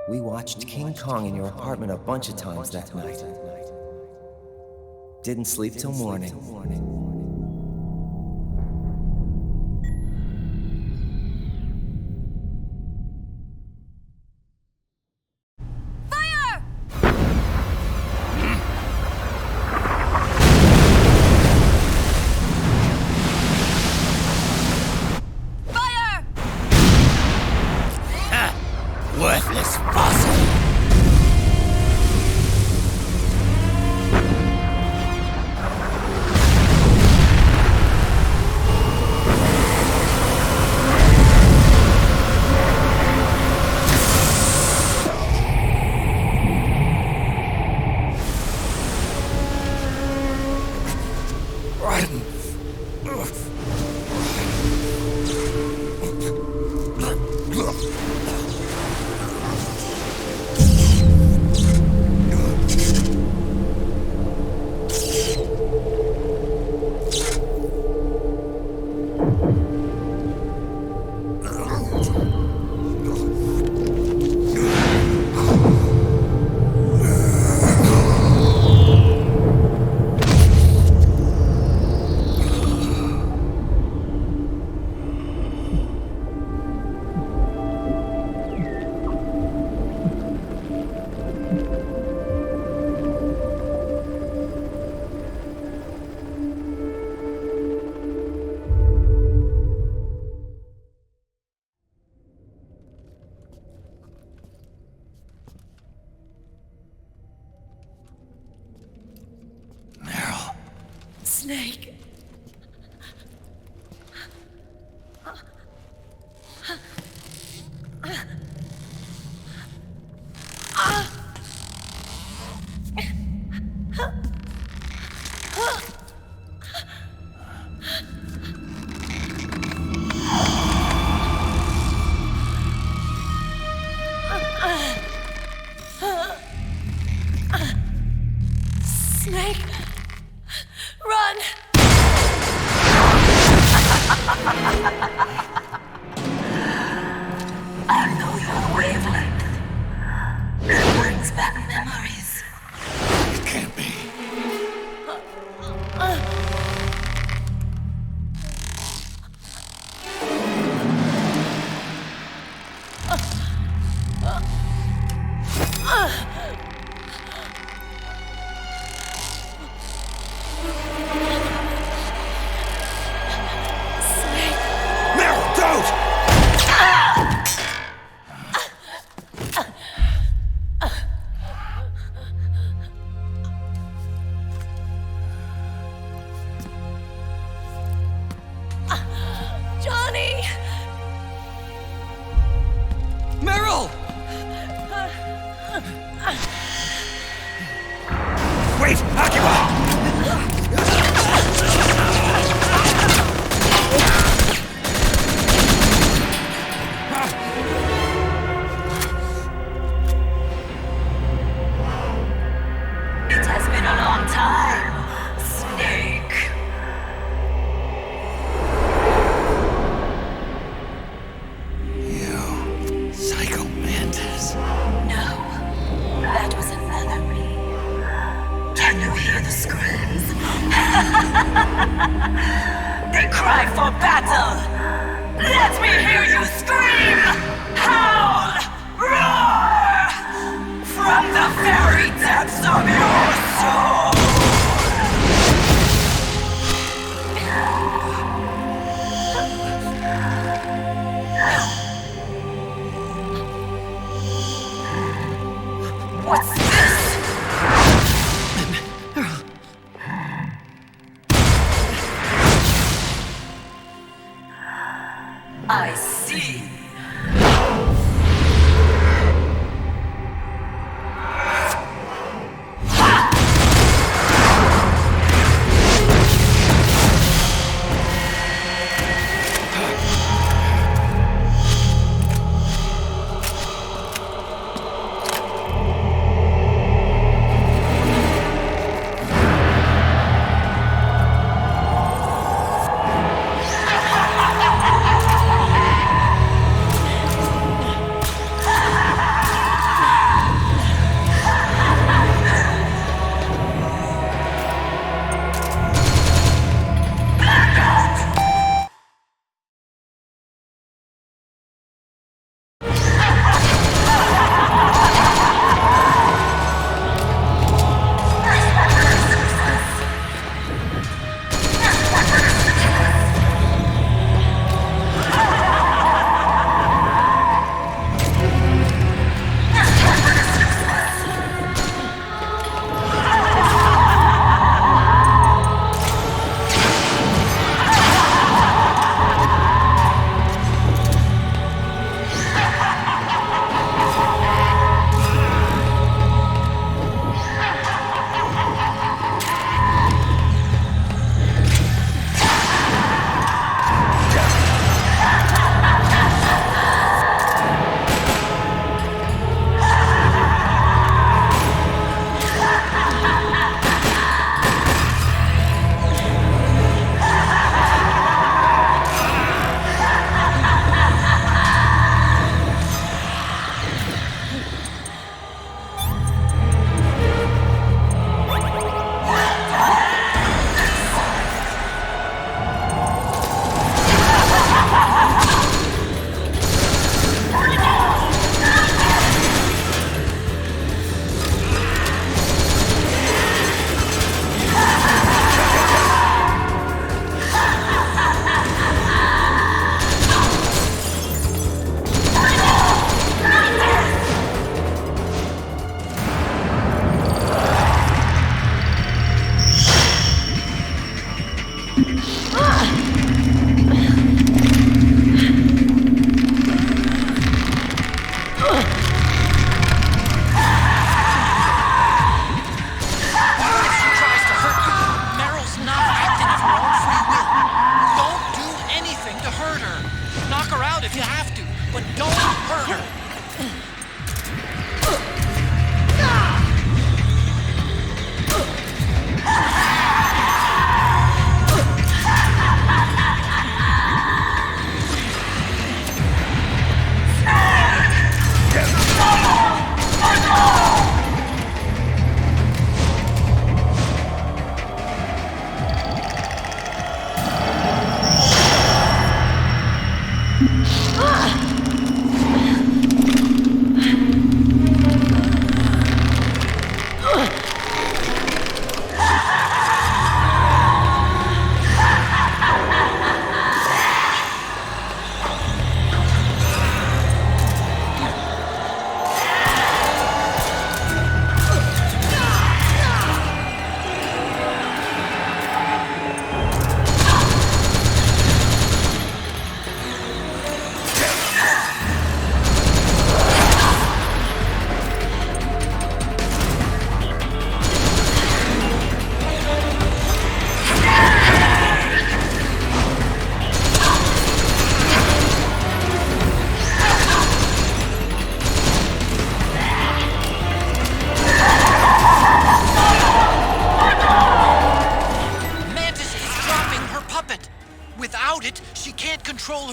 Speaker 13: We watched King Kong in your apartment a bunch of times that night. Didn't sleep till morning.
Speaker 10: Worthless fossil!
Speaker 1: Snake. Snake, run! brings back memories.
Speaker 2: It can't be.
Speaker 1: Johnny!
Speaker 5: Meryl!
Speaker 2: Wait, Akiba!
Speaker 1: It has been a long time, Snake.
Speaker 2: You, Psycho Mantis.
Speaker 1: No, that was another me. Can you hear the screams? They cry for battle! Let me hear you scream! Howl! Roar! From the very depths of your soul! What's this? I see.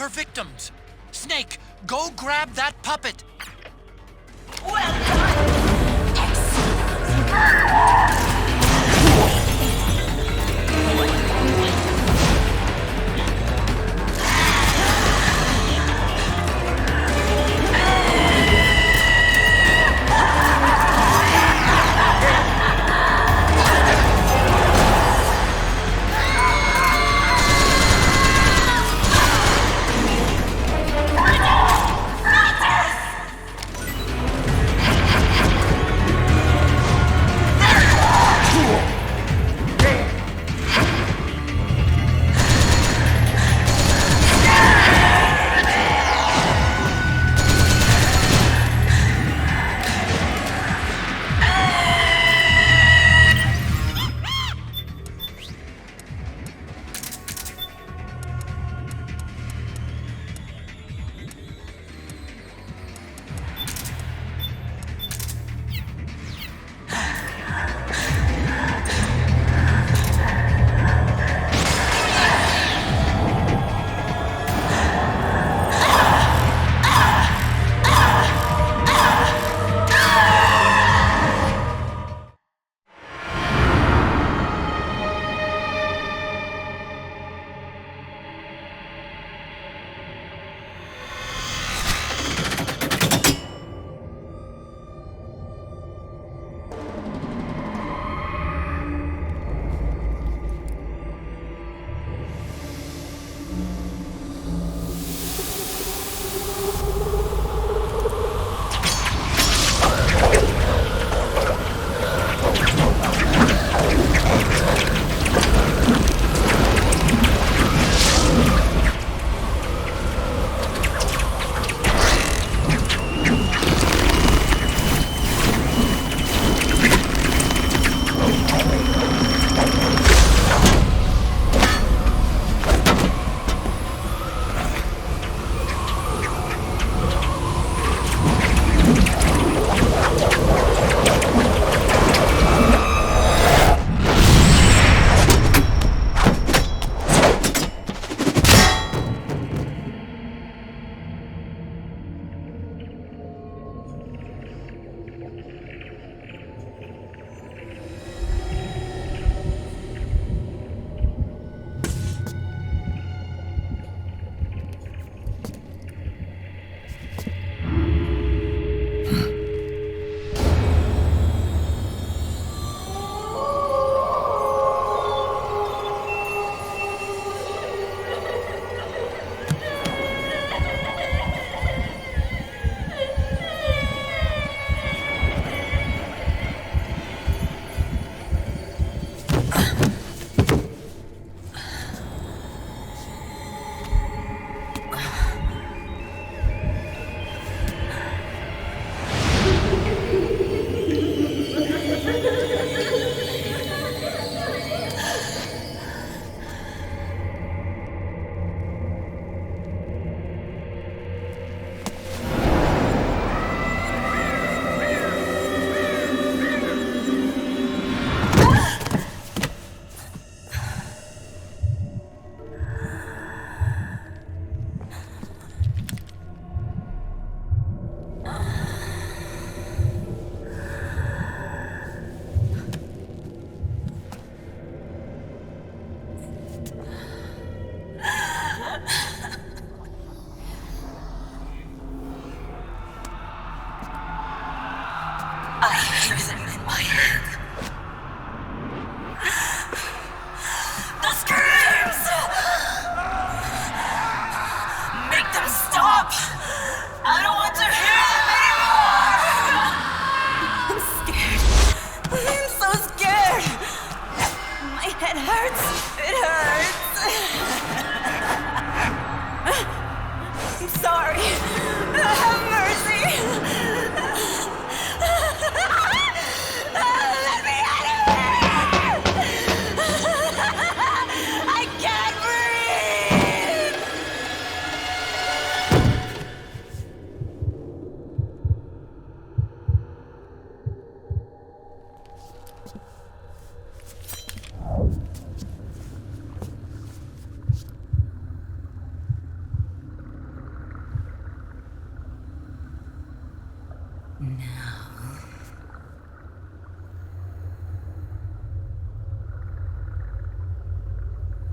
Speaker 5: our victims. Snake, go grab that puppet.
Speaker 1: Well done! Excellent!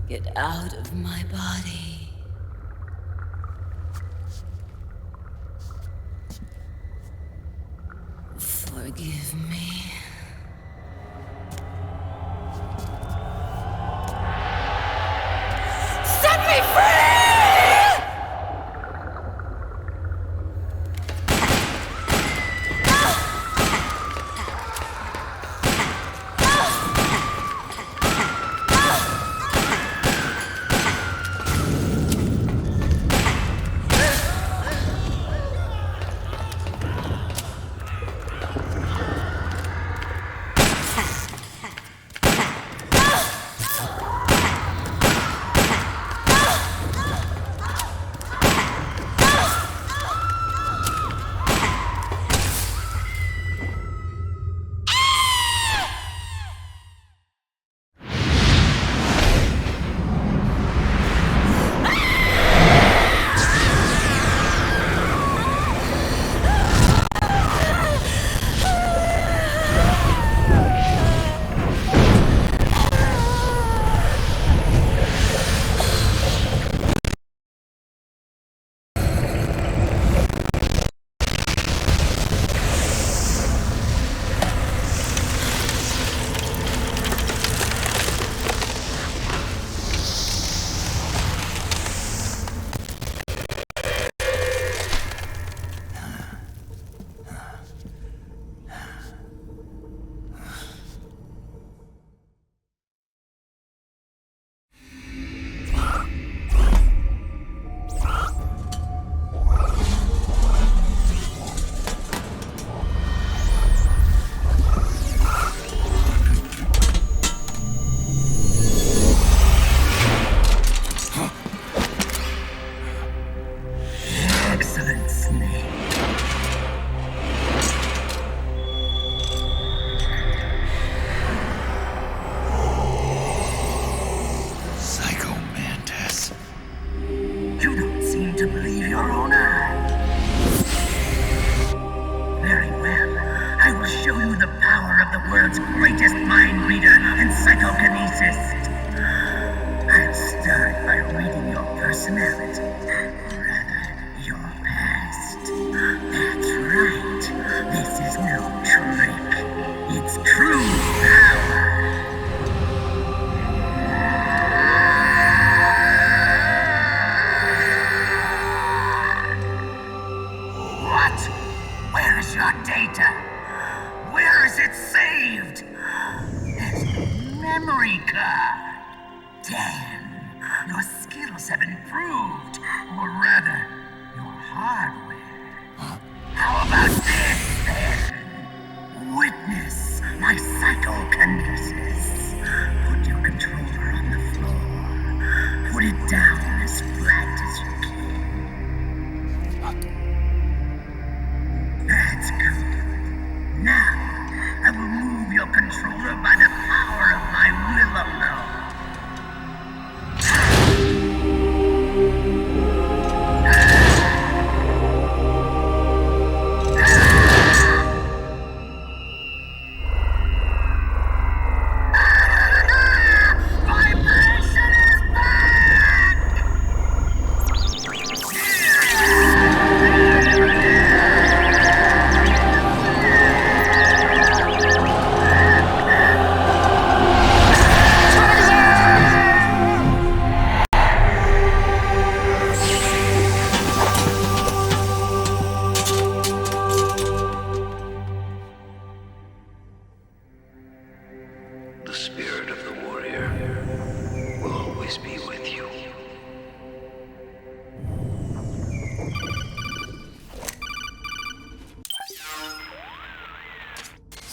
Speaker 11: Get out of my body. Forgive me. Set me free!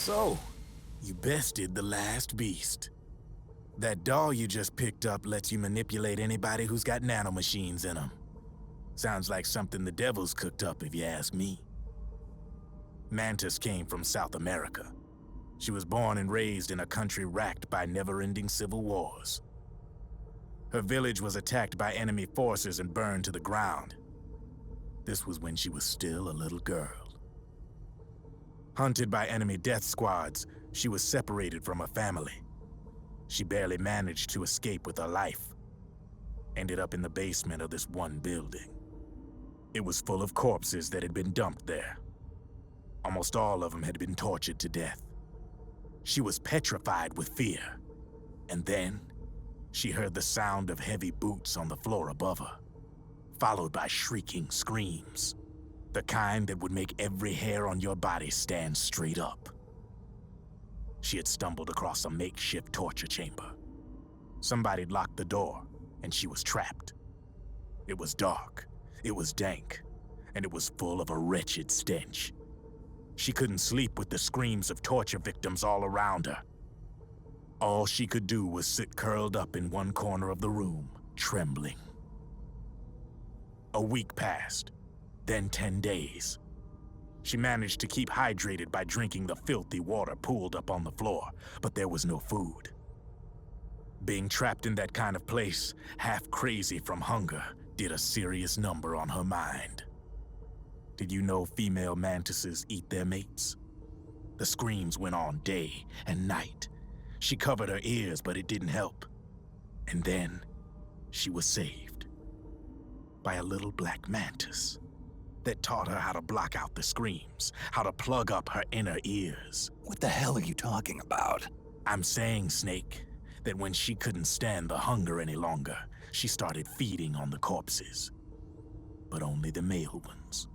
Speaker 6: So, you bested the last beast. That doll you just picked up lets you manipulate anybody who's got nanomachines in them. Sounds like something the devil's cooked up, if you ask me. Mantis came from South America. She was born and raised in a country racked by never-ending civil wars. Her village was attacked by enemy forces and burned to the ground. This was when she was still a little girl. Hunted by enemy death squads, she was separated from her family. She barely managed to escape with her life, ended up in the basement of this one building. It was full of corpses that had been dumped there. Almost all of them had been tortured to death. She was petrified with fear. And then, she heard the sound of heavy boots on the floor above her, followed by shrieking screams. The kind that would make every hair on your body stand straight up. She had stumbled across a makeshift torture chamber. Somebody'd locked the door, and she was trapped. It was dark, it was dank, and it was full of a wretched stench. She couldn't sleep with the screams of torture victims all around her. All she could do was sit curled up in one corner of the room, trembling. A week passed, then 10 days. She managed to keep hydrated by drinking the filthy water pooled up on the floor, but there was no food. Being trapped in that kind of place, half crazy from hunger, did a serious number on her mind. Did you know female mantises eat their mates? The screams went on day and night. She covered her ears, but it didn't help. And then, she was saved by a little black mantis that taught her how to block out the screams, how to plug up her inner ears.
Speaker 2: What the hell are you talking about?
Speaker 6: I'm saying, Snake, that when she couldn't stand the hunger any longer, she started feeding on the corpses, but only the male ones.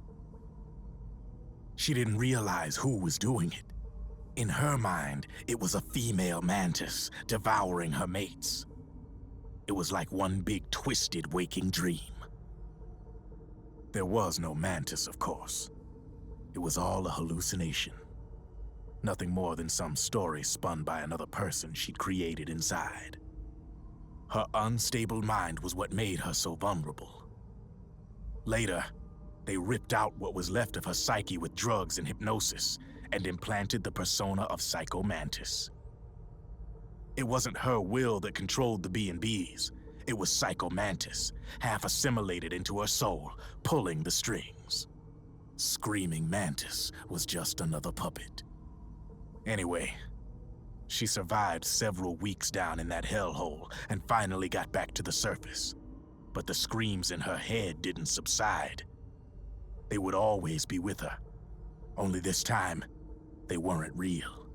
Speaker 6: She didn't realize who was doing it. In her mind, it was a female mantis devouring her mates. It was like one big twisted waking dream. There was no mantis, of course. It was all a hallucination. Nothing more than some story spun by another person she'd created inside. Her unstable mind was what made her so vulnerable. Later, they ripped out what was left of her psyche with drugs and hypnosis and implanted the persona of Psycho Mantis. It wasn't her will that controlled the B&Bs. It was Psycho Mantis, half assimilated into her soul, pulling the strings. Screaming Mantis was just another puppet. Anyway, she survived several weeks down in that hellhole and finally got back to the surface. But the screams in her head didn't subside. They would always be with her. Only this time, they weren't real.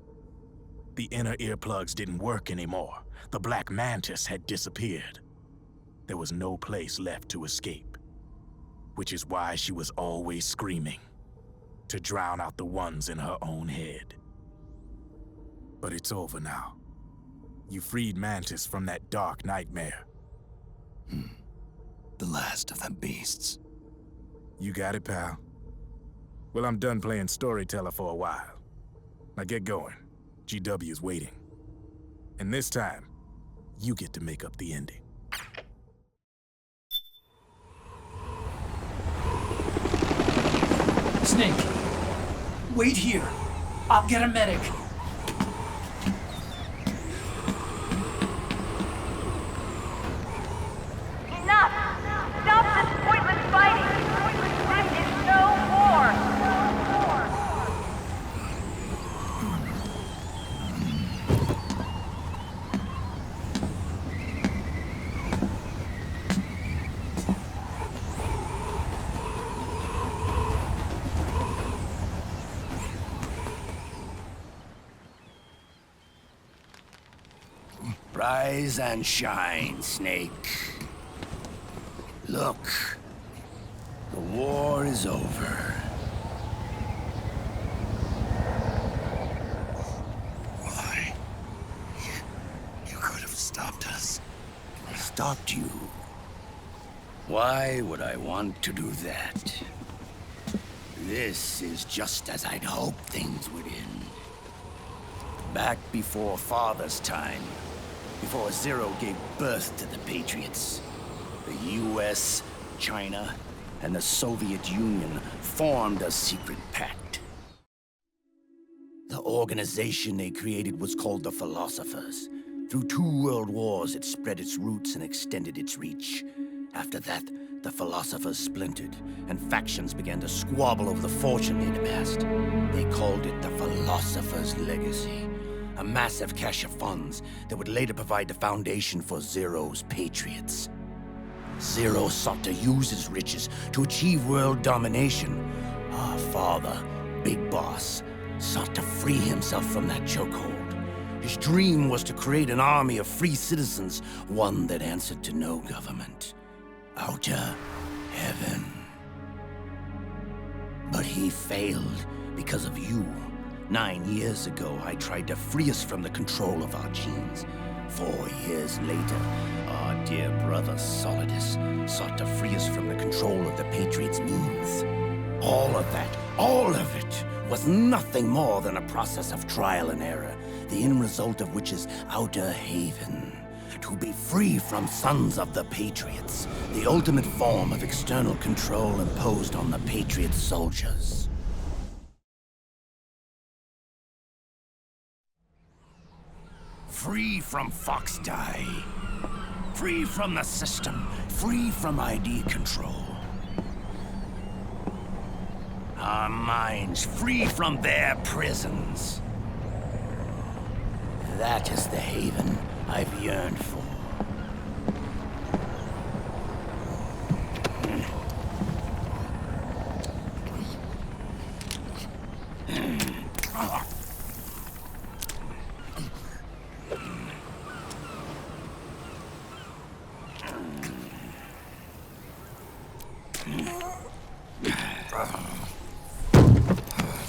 Speaker 6: The inner earplugs didn't work anymore. The black mantis had disappeared. There was no place left to escape. Which is why she was always screaming, to drown out the ones in her own head. But it's over now. You freed Mantis from that dark nightmare.
Speaker 2: The last of them beasts.
Speaker 6: You got it, pal. Well, I'm done playing storyteller for a while. Now get going. GW's waiting. And this time, you get to make up the ending.
Speaker 3: Snake, wait here. I'll get a medic.
Speaker 1: Enough! Stop this pointless fighting! This is no war!
Speaker 10: Rise and shine, Snake. Look, the war is over.
Speaker 2: Why? You could have stopped us.
Speaker 10: Stopped you? Why would I want to do that? This is just as I'd hoped things would end. Back before Father's time, before Zero gave birth to the Patriots, the US, China, and the Soviet Union formed a secret pact. The organization they created was called the Philosophers. Through 2 world wars, it spread its roots and extended its reach. After that, the Philosophers splintered, and factions began to squabble over the fortune they'd amassed. They called it the Philosopher's Legacy, a massive cache of funds that would later provide the foundation for Zero's Patriots. Zero sought to use his riches to achieve world domination. Our father, Big Boss, sought to free himself from that chokehold. His dream was to create an army of free citizens, one that answered to no government. Outer heaven. But he failed because of you. 9 years ago, I tried to free us from the control of our genes. 4 years later, our dear brother Solidus sought to free us from the control of the Patriots' means. All of it was nothing more than a process of trial and error, the end result of which is Outer Haven. To be free from sons of the Patriots, the ultimate form of external control imposed on the Patriot soldiers. Free from Foxdie. Free from the system. Free from ID control. Our minds free from their prisons. That is the haven I've yearned for.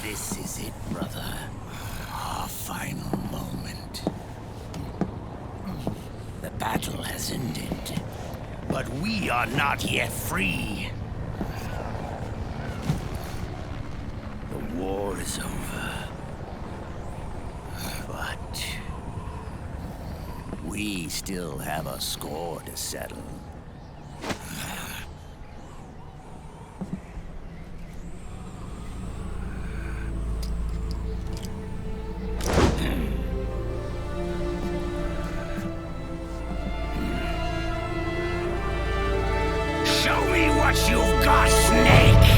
Speaker 10: This is it, brother. Our final moment. The battle has ended, but we are not yet free. The war is over, but we still have a score to settle. Show me what you've got, Snake!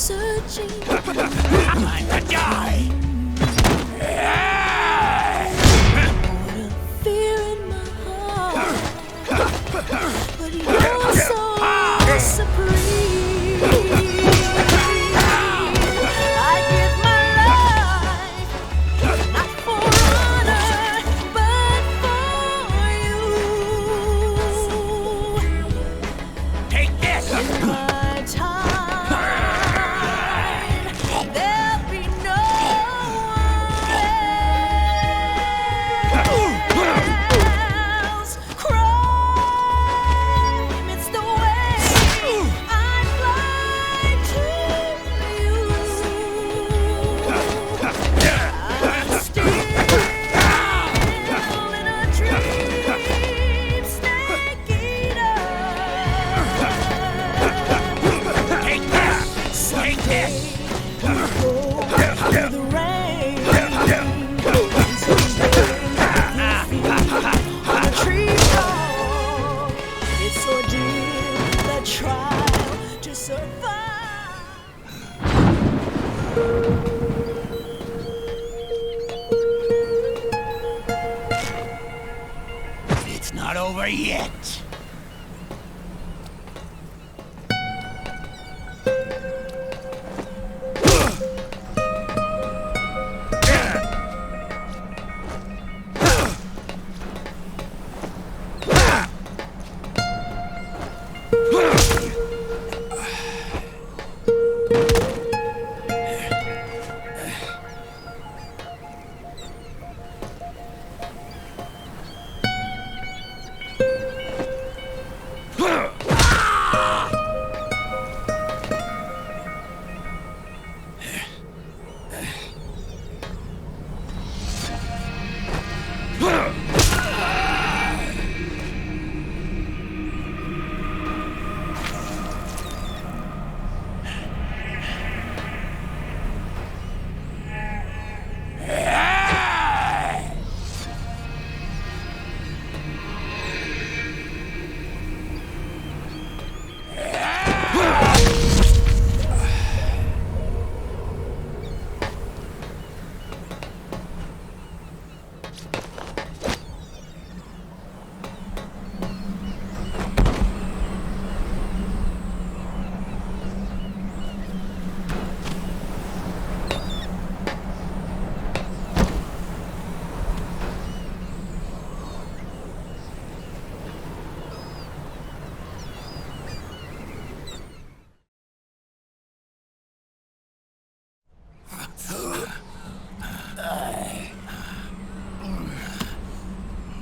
Speaker 1: searching.
Speaker 10: Time to die!
Speaker 1: Fear in my heart, but you're so supreme. I give my life, not for honor, but for you.
Speaker 10: Take this!
Speaker 1: In my time, there'll be no else. Crime, it's the way I fly to you. I'm still in a dream, snake eater.
Speaker 10: Take this! Take this!
Speaker 1: Through the rain, on a tree top, it's ordeal, the trial to survive.
Speaker 10: It's not over yet.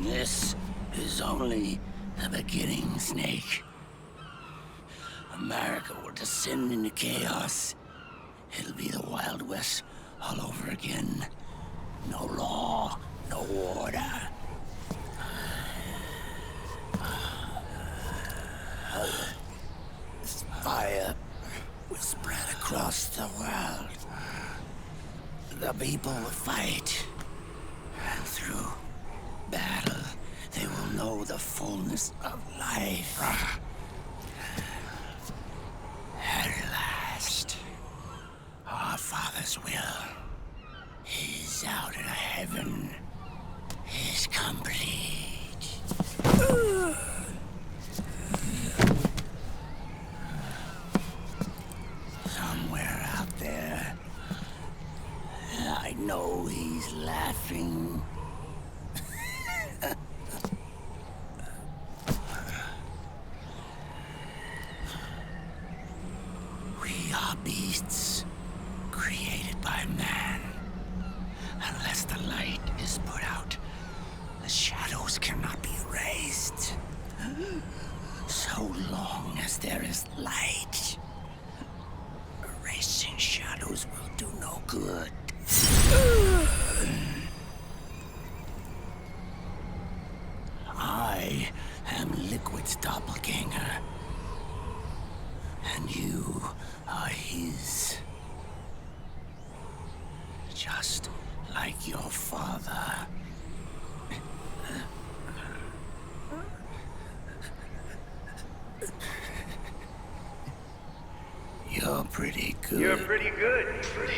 Speaker 10: This is only the beginning, Snake. America will descend into chaos. It'll be the Wild West all over again. No law, no order. This fire will spread across the world. The people will fight. And through battle, they will know the fullness of life. At last, our Father's will is out in heaven, is complete. Somewhere out there, I know he's laughing. We are beasts created by man. Unless the light is put out, the shadows cannot be erased. So long as there is light, erasing shadows will do no good. I am Liquid's doppelganger, and you are his. Just like your father. You're pretty pretty good.
Speaker 4: You're pretty good.
Speaker 10: Pretty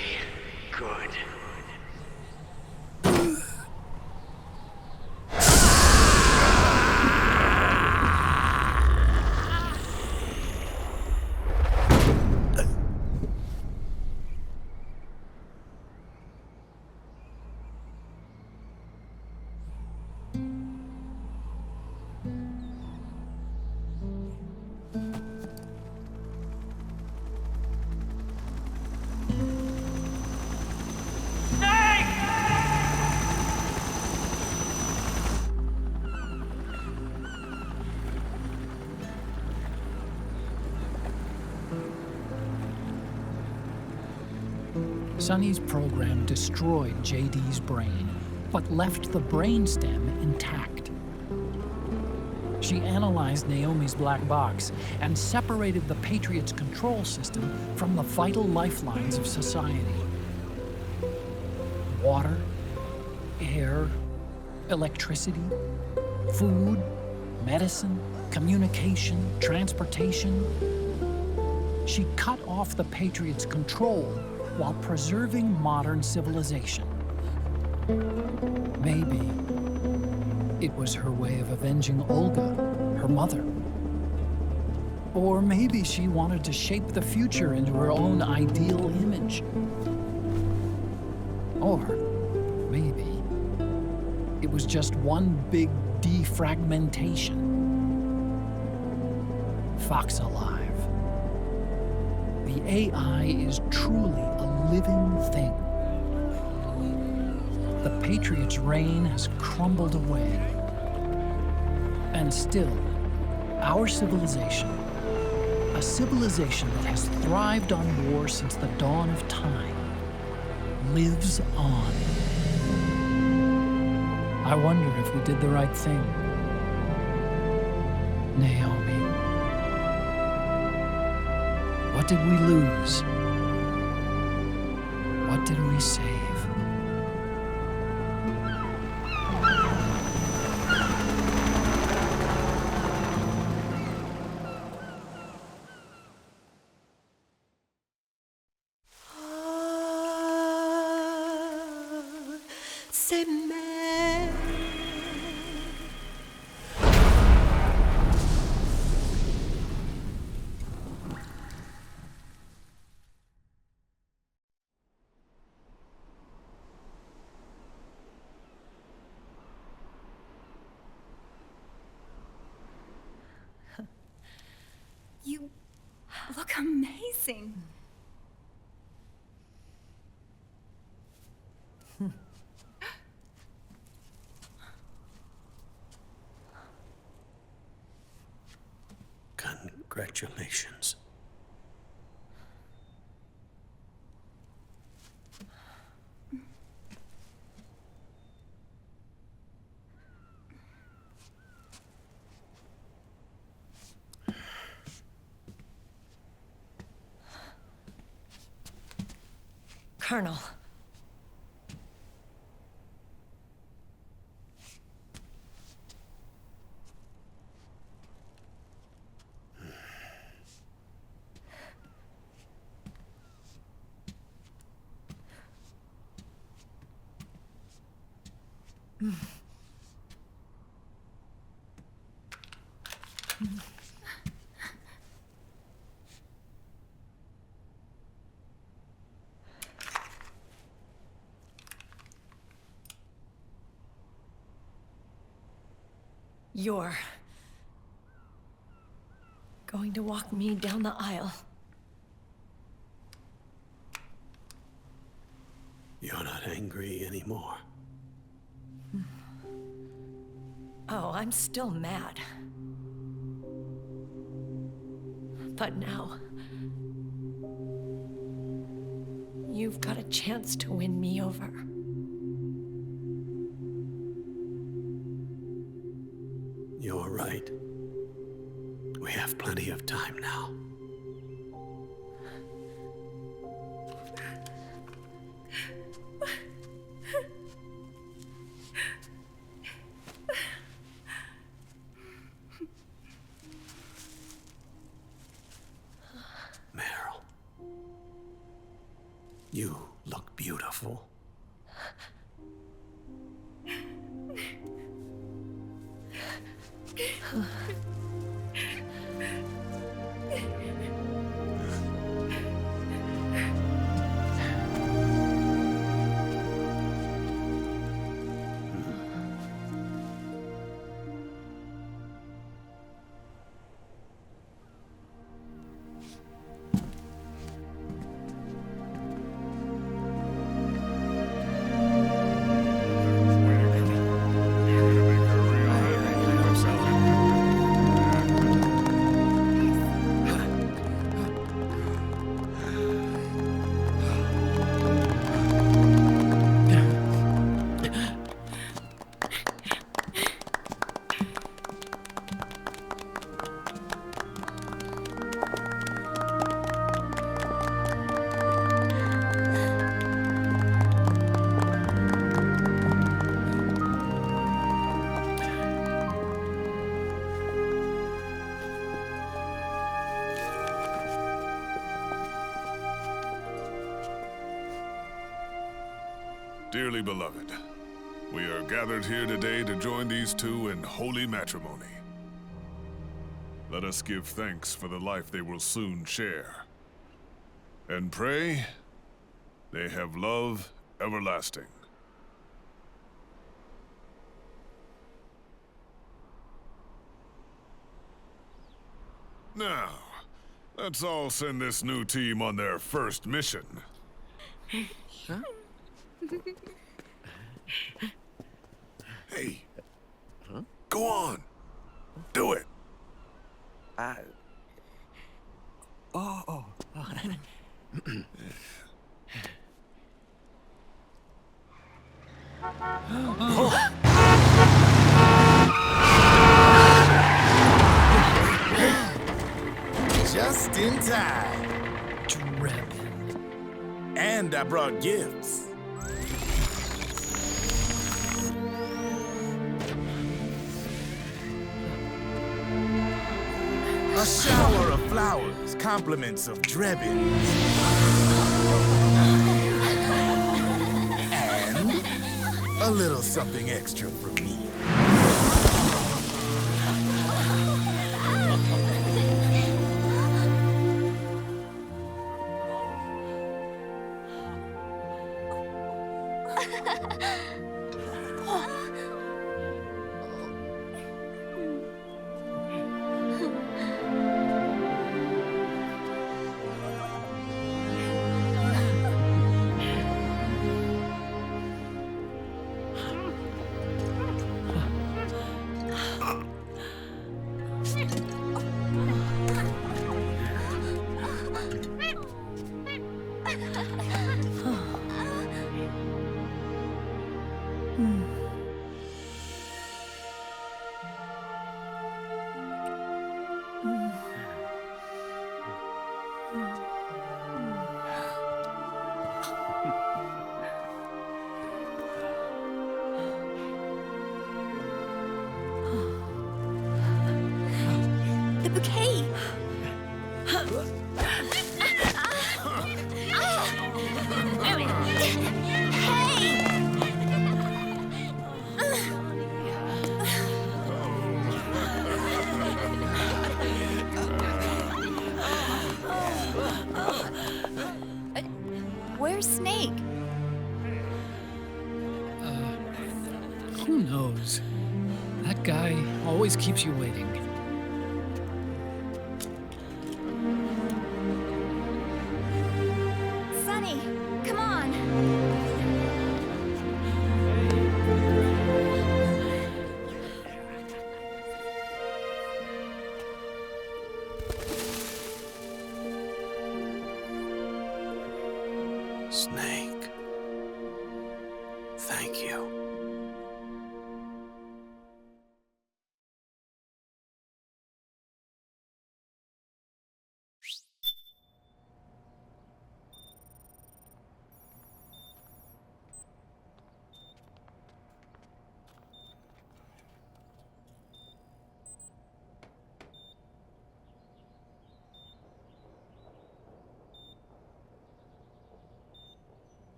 Speaker 10: good.
Speaker 3: Sonny's program destroyed JD's brain, but left the brainstem intact. She analyzed Naomi's black box and separated the Patriots' control system from the vital lifelines of society. Water, air, electricity, food, medicine, communication, transportation. She cut off the Patriots' control while preserving modern civilization. Maybe it was her way of avenging Olga, her mother. Or maybe she wanted to shape the future into her own ideal image. Or maybe it was just one big defragmentation. Fox alive. The AI is truly a living thing. The Patriots' reign has crumbled away. And still, our civilization, a civilization that has thrived on war since the dawn of time, lives on. I wonder if we did the right thing. Naomi. What did we lose? What did we save?
Speaker 14: You look amazing.
Speaker 10: Congratulations.
Speaker 15: Colonel. You're going to walk me down the aisle.
Speaker 10: You're not angry anymore.
Speaker 15: Oh, I'm still mad. But now, you've got a chance to win me over.
Speaker 10: You're right. We have plenty of time now.
Speaker 6: You look beautiful.
Speaker 9: Dearly beloved, we are gathered here today to join these two in holy matrimony. Let us give thanks for the life they will soon share, and pray they have love everlasting. Now, let's all send this new team on their first mission.
Speaker 6: Huh?
Speaker 9: Hey, go on. Do it.
Speaker 2: Oh.
Speaker 6: Just in time.
Speaker 3: Drebin.
Speaker 6: And I brought gifts. A shower of flowers, compliments of Drebin. And a little something extra from me.
Speaker 14: The bouquet! Where's Snake?
Speaker 3: Who knows? That guy always keeps you waiting.
Speaker 14: Sunny, come on!
Speaker 2: Snake. Thank you.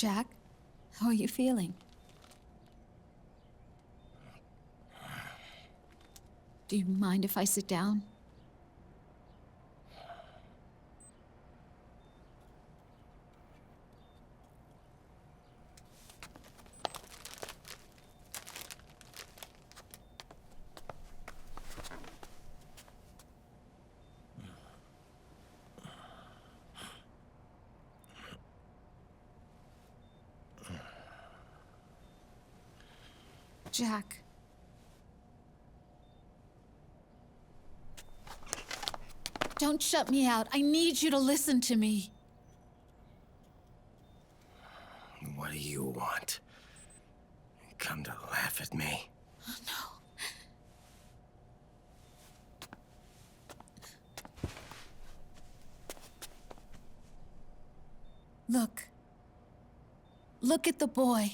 Speaker 12: Jack, how are you feeling? Do you mind if I sit down? Jack. Don't shut me out. I need you to listen to me.
Speaker 10: What do you want? Come to laugh at me?
Speaker 12: Oh, no. Look. Look at the boy.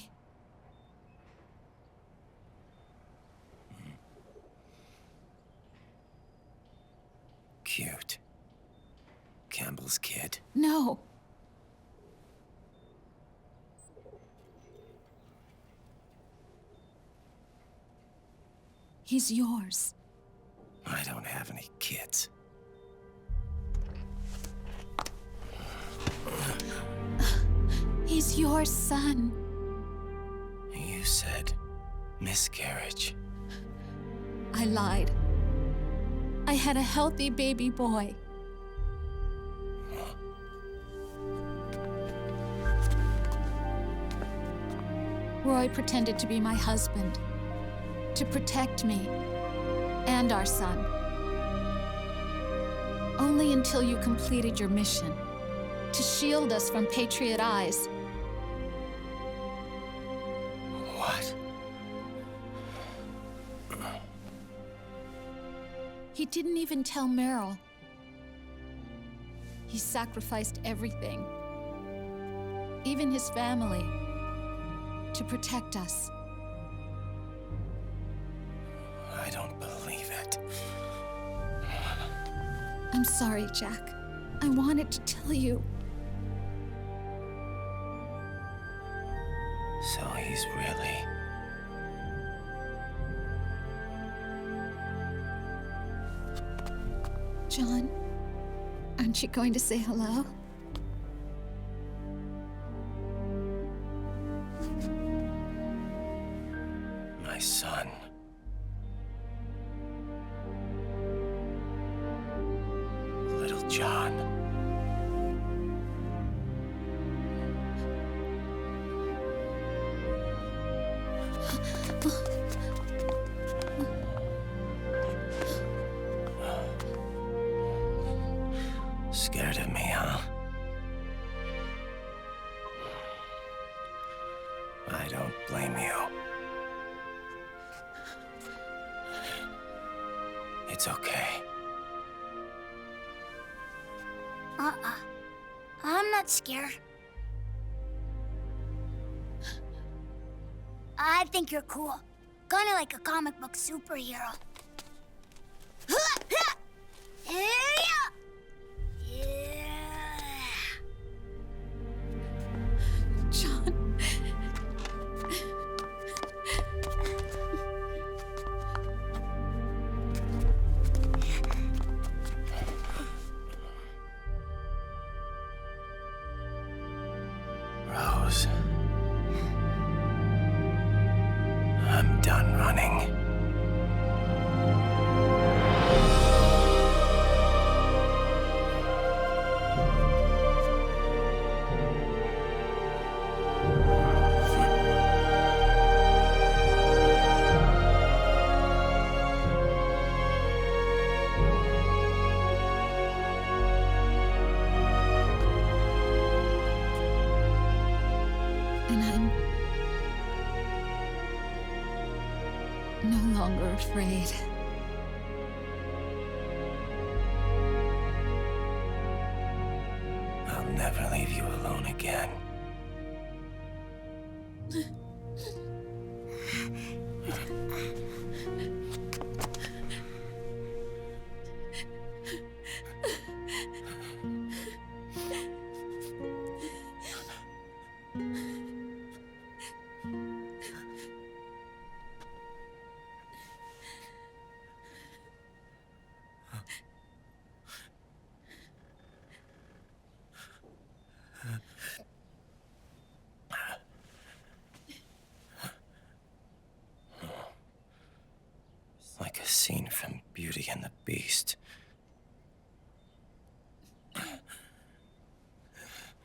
Speaker 10: Cute. Campbell's kid.
Speaker 12: No. He's yours.
Speaker 10: I don't have any kids.
Speaker 12: He's your son.
Speaker 10: You said miscarriage.
Speaker 12: I lied. I had a healthy baby boy. Roy pretended to be my husband, to protect me and our son. Only until you completed your mission, to shield us from Patriot eyes.
Speaker 10: What?
Speaker 12: He didn't even tell Meryl. He sacrificed everything, even his family, to protect us.
Speaker 10: I don't believe it.
Speaker 12: I'm sorry, Jack. I wanted to tell you.
Speaker 10: So he's really...
Speaker 12: John, aren't you going to say hello?
Speaker 10: My son. Little John. Scared of me, huh? I don't blame you. It's okay.
Speaker 14: I'm not scared. I think you're cool. Kinda like a comic book superhero.
Speaker 12: John.
Speaker 10: Rose. I'm done running.
Speaker 12: And I'm no longer afraid.
Speaker 10: I'll never leave you alone again.
Speaker 13: scene from Beauty and the Beast.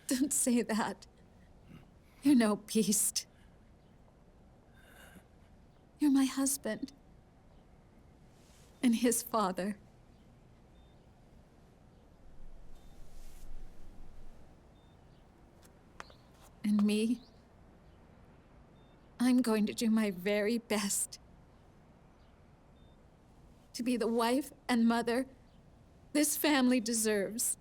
Speaker 12: Don't say that. You're no beast. You're my husband. And his father. And me, I'm going to do my very best to be the wife and mother this family deserves.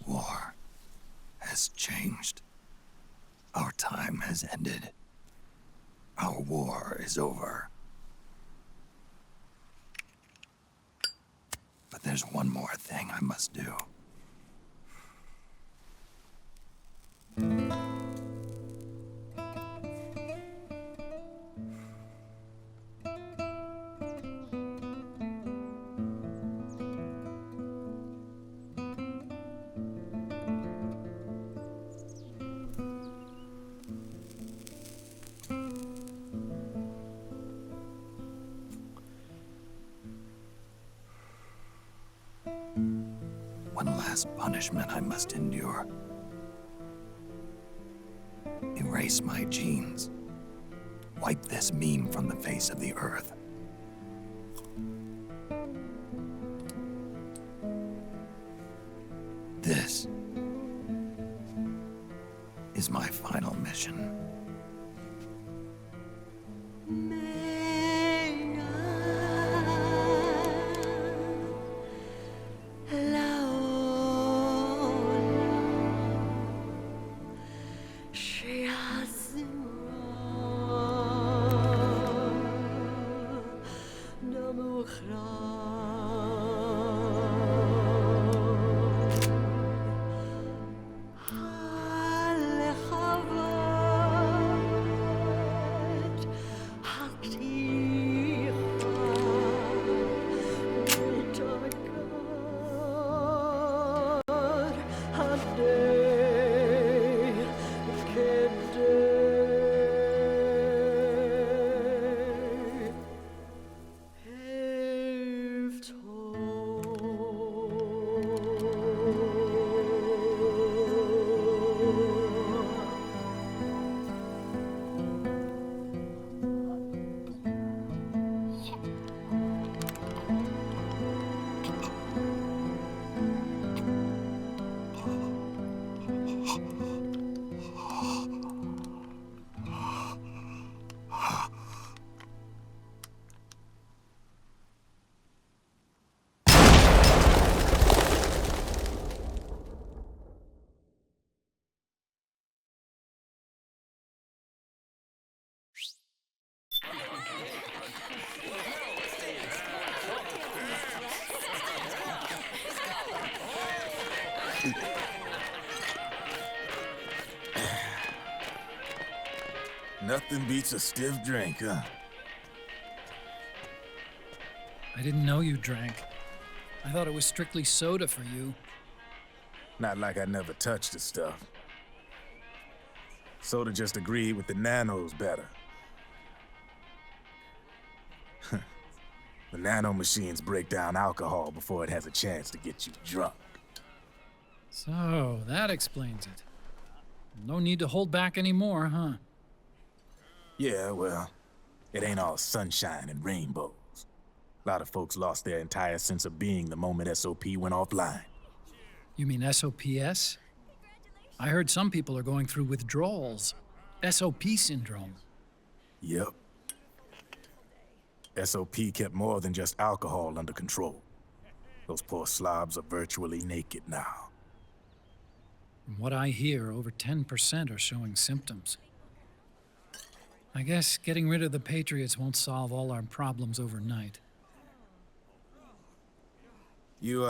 Speaker 2: War has changed. Our time has ended. Our war is over. But there's one more thing I must do. One last punishment I must endure. Erase my genes. Wipe this meme from the face of the earth. This is my final mission.
Speaker 6: Nothing beats a stiff drink, huh?
Speaker 3: I didn't know you drank. I thought it was strictly soda for you.
Speaker 6: Not like I never touched the stuff. Soda just agreed with the nanos better. The nano machines break down alcohol before it has a chance to get you drunk.
Speaker 3: So, that explains it. No need to hold back anymore, huh?
Speaker 6: Yeah, well, it ain't all sunshine and rainbows. A lot of folks lost their entire sense of being the moment SOP went offline.
Speaker 3: You mean SOPS? I heard some people are going through withdrawals. SOP syndrome.
Speaker 6: Yep. SOP kept more than just alcohol under control. Those poor slobs are virtually naked now.
Speaker 3: From what I hear, over 10% are showing symptoms. I guess getting rid of the Patriots won't solve all our problems overnight.
Speaker 6: You,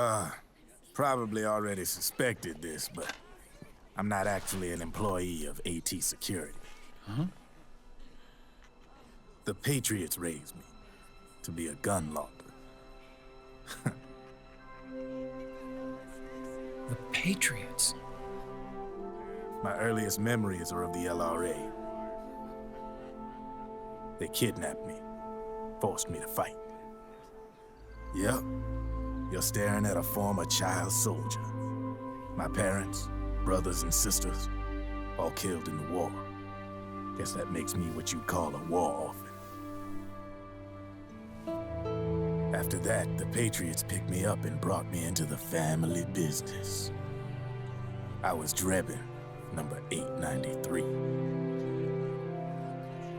Speaker 6: probably already suspected this, but I'm not actually an employee of AT Security.
Speaker 3: Huh?
Speaker 6: The Patriots raised me to be a gun launder.
Speaker 3: The Patriots?
Speaker 6: My earliest memories are of the LRA. They kidnapped me, forced me to fight. Yep, you're staring at a former child soldier. My parents, brothers and sisters, all killed in the war. Guess that makes me what you'd call a war orphan. After that, the Patriots picked me up and brought me into the family business. I was Drebin, number 893.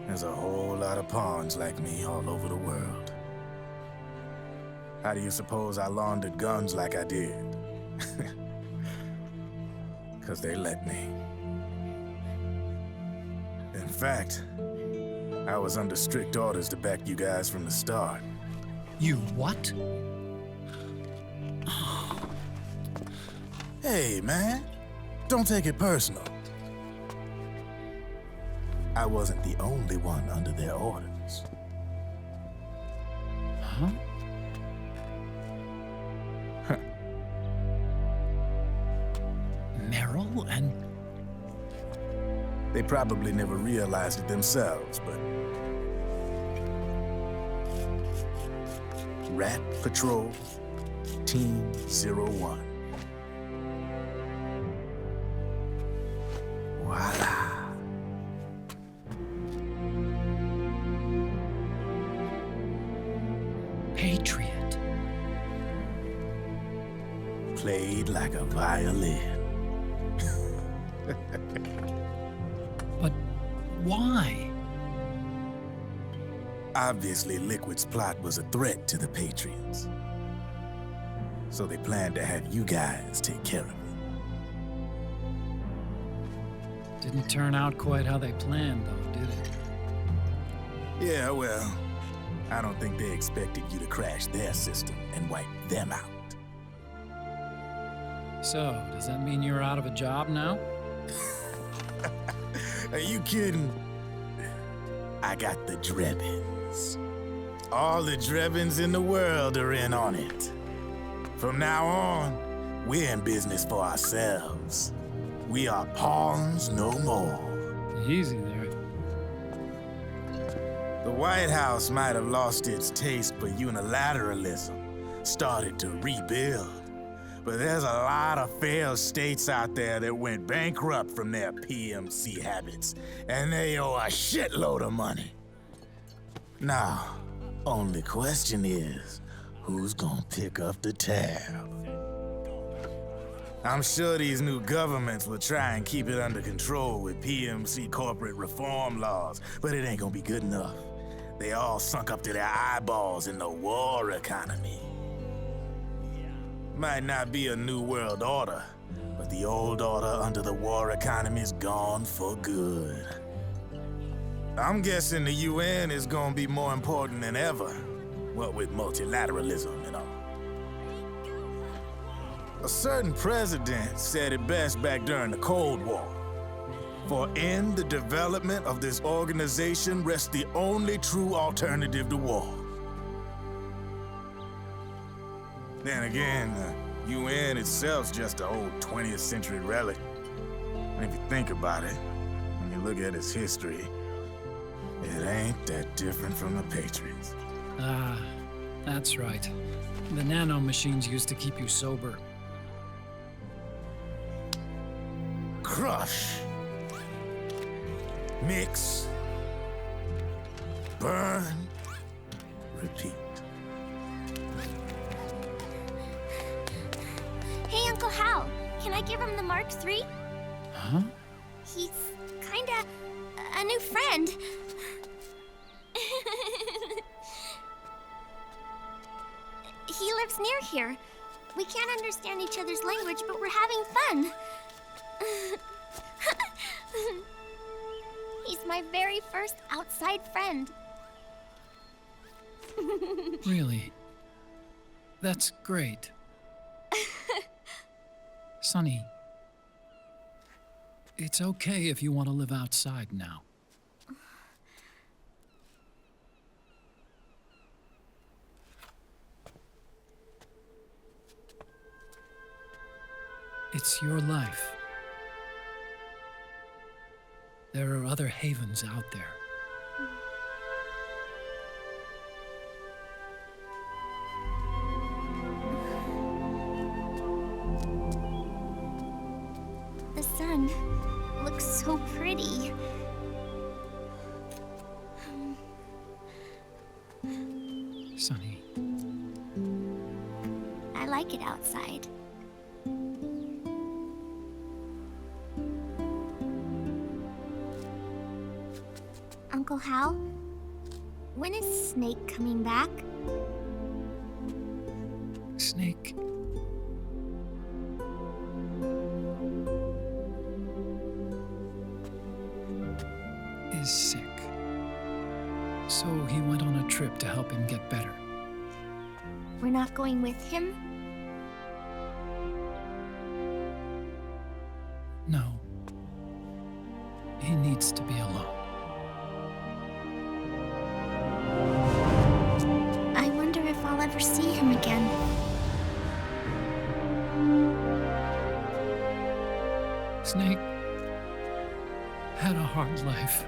Speaker 6: There's a whole lot of pawns like me all over the world. How do you suppose I laundered guns like I did? 'Cause they let me. In fact, I was under strict orders to back you guys from the start.
Speaker 3: You what?
Speaker 6: Hey, man. Don't take it personal. I wasn't the only one under their orders.
Speaker 3: Huh? Meryl and...
Speaker 6: They probably never realized it themselves, but... Rat Patrol, Team 01. Voila.
Speaker 3: Patriot.
Speaker 6: Played like a violin.
Speaker 3: But why?
Speaker 6: Obviously, Liquid's plot was a threat to the Patriots. So they planned to have you guys take care of it.
Speaker 3: Didn't turn out quite how they planned, though, did it?
Speaker 6: Yeah, well, I don't think they expected you to crash their system and wipe them out.
Speaker 3: So, does that mean you're out of a job now?
Speaker 6: Are you kidding? I got the Drebins. All the Drebins in the world are in on it. From now on, we're in business for ourselves. We are pawns no more.
Speaker 3: Easy there.
Speaker 6: The White House might have lost its taste for unilateralism, started to rebuild. But there's a lot of failed states out there that went bankrupt from their PMC habits, and they owe a shitload of money. Now, only question is, who's gonna pick up the tab? I'm sure these new governments will try and keep it under control with PMC corporate reform laws, but it ain't gonna be good enough. They all sunk up to their eyeballs in the war economy. Might not be a new world order, but the old order under the war economy's gone for good. I'm guessing the UN is gonna be more important than ever, what with multilateralism and all. A certain president said it best back during the Cold War. For in the development of this organization rests the only true alternative to war. Then again, the UN itself's just an old 20th century relic. And if you think about it, when you look at its history, it ain't that different from the Patriots.
Speaker 3: Ah, that's right. The nano machines used to keep you sober.
Speaker 6: Crush. Mix, burn, repeat.
Speaker 14: Hey, Uncle Hal, can I give him the Mark III?
Speaker 3: Huh?
Speaker 14: He's kinda a new friend. He lives near here. We can't understand each other's language, but we're having fun. He's my very first outside friend.
Speaker 3: Really? That's great. Sonny, it's okay if you want to live outside now. It's your life. There are other havens out there.
Speaker 14: The sun looks so pretty.
Speaker 3: Sonny.
Speaker 14: I like it outside. Uncle Hal, when is Snake coming back?
Speaker 3: Snake. Is sick. So he went on a trip to help him get better.
Speaker 14: We're not going with him?
Speaker 3: No. He needs to be alone.
Speaker 14: I wonder if I'll ever see him again.
Speaker 3: Snake had a hard life.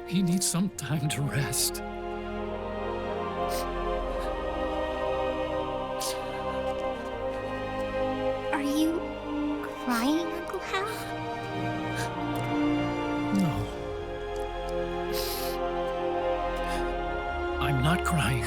Speaker 3: He needs some time to rest.
Speaker 14: Are you crying, Uncle Hal?
Speaker 3: No. I'm not crying.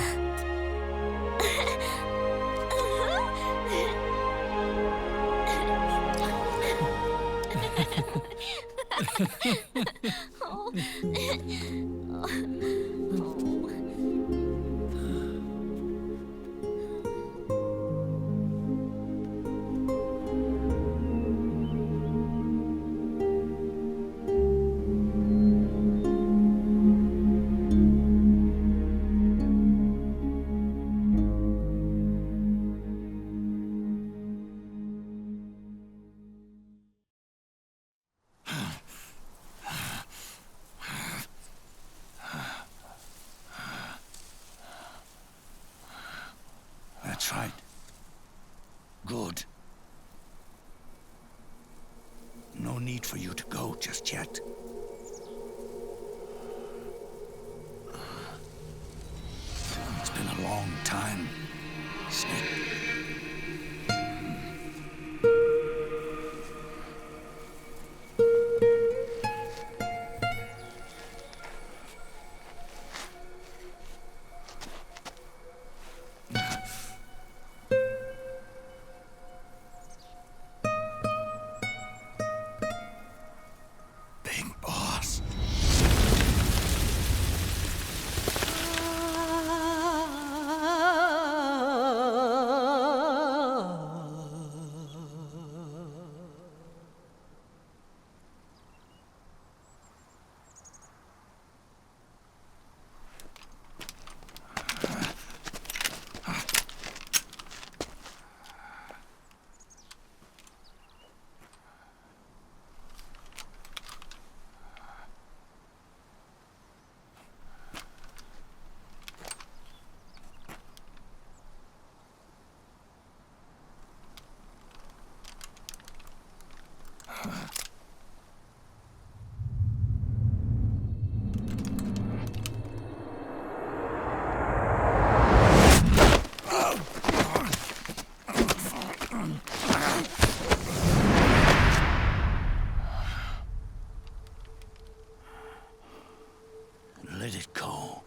Speaker 10: Let it go,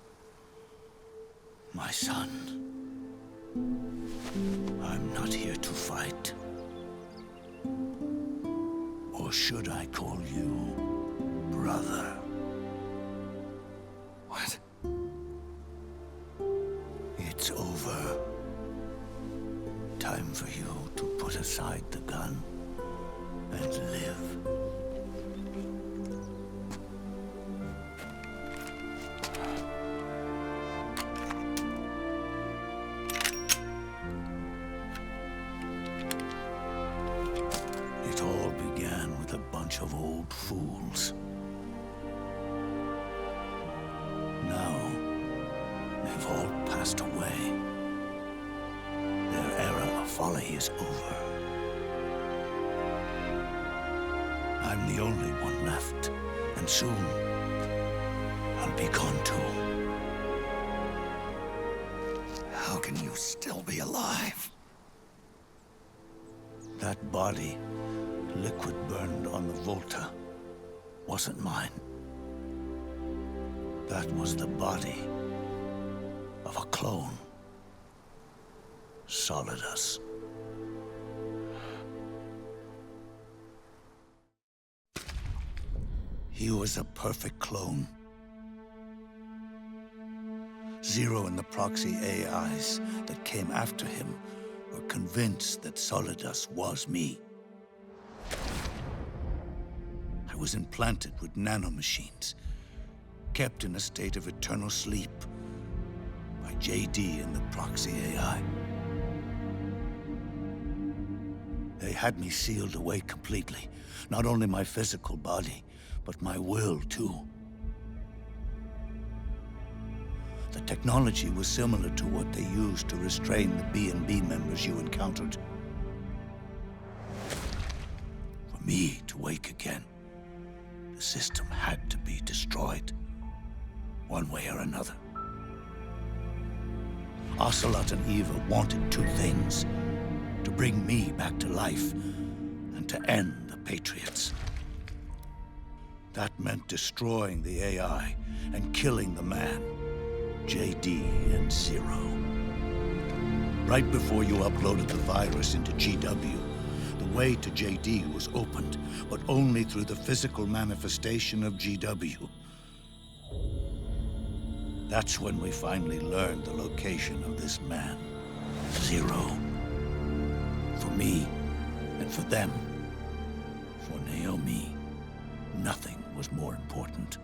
Speaker 10: my son. I'm not here to fight. Or should I call you brother?
Speaker 2: What?
Speaker 10: It's over. Time for you to put aside the gun and live. It all began with a bunch of old fools. Now, they've all passed away. Their era of folly is over. I'm the only one left, and soon I'll be gone too.
Speaker 2: How can you still be alive?
Speaker 10: That body, liquid burned on the Volta, wasn't mine. That was the body of a clone. Solidus. He was a perfect clone. Zero and the proxy AIs that came after him were convinced that Solidus was me. I was implanted with nanomachines, kept in a state of eternal sleep by JD and the proxy AI. They had me sealed away completely, not only my physical body, but my will too. The technology was similar to what they used to restrain the B&B members you encountered. For me to wake again, the system had to be destroyed, one way or another. Ocelot and Eva wanted two things: to bring me back to life and to end the Patriots. That meant destroying the AI and killing the man, JD and Zero. Right before you uploaded the virus into GW, the way to JD was opened, but only through the physical manifestation of GW. That's when we finally learned the location of this man, Zero. For me, and for them, for Naomi, nothing was more important.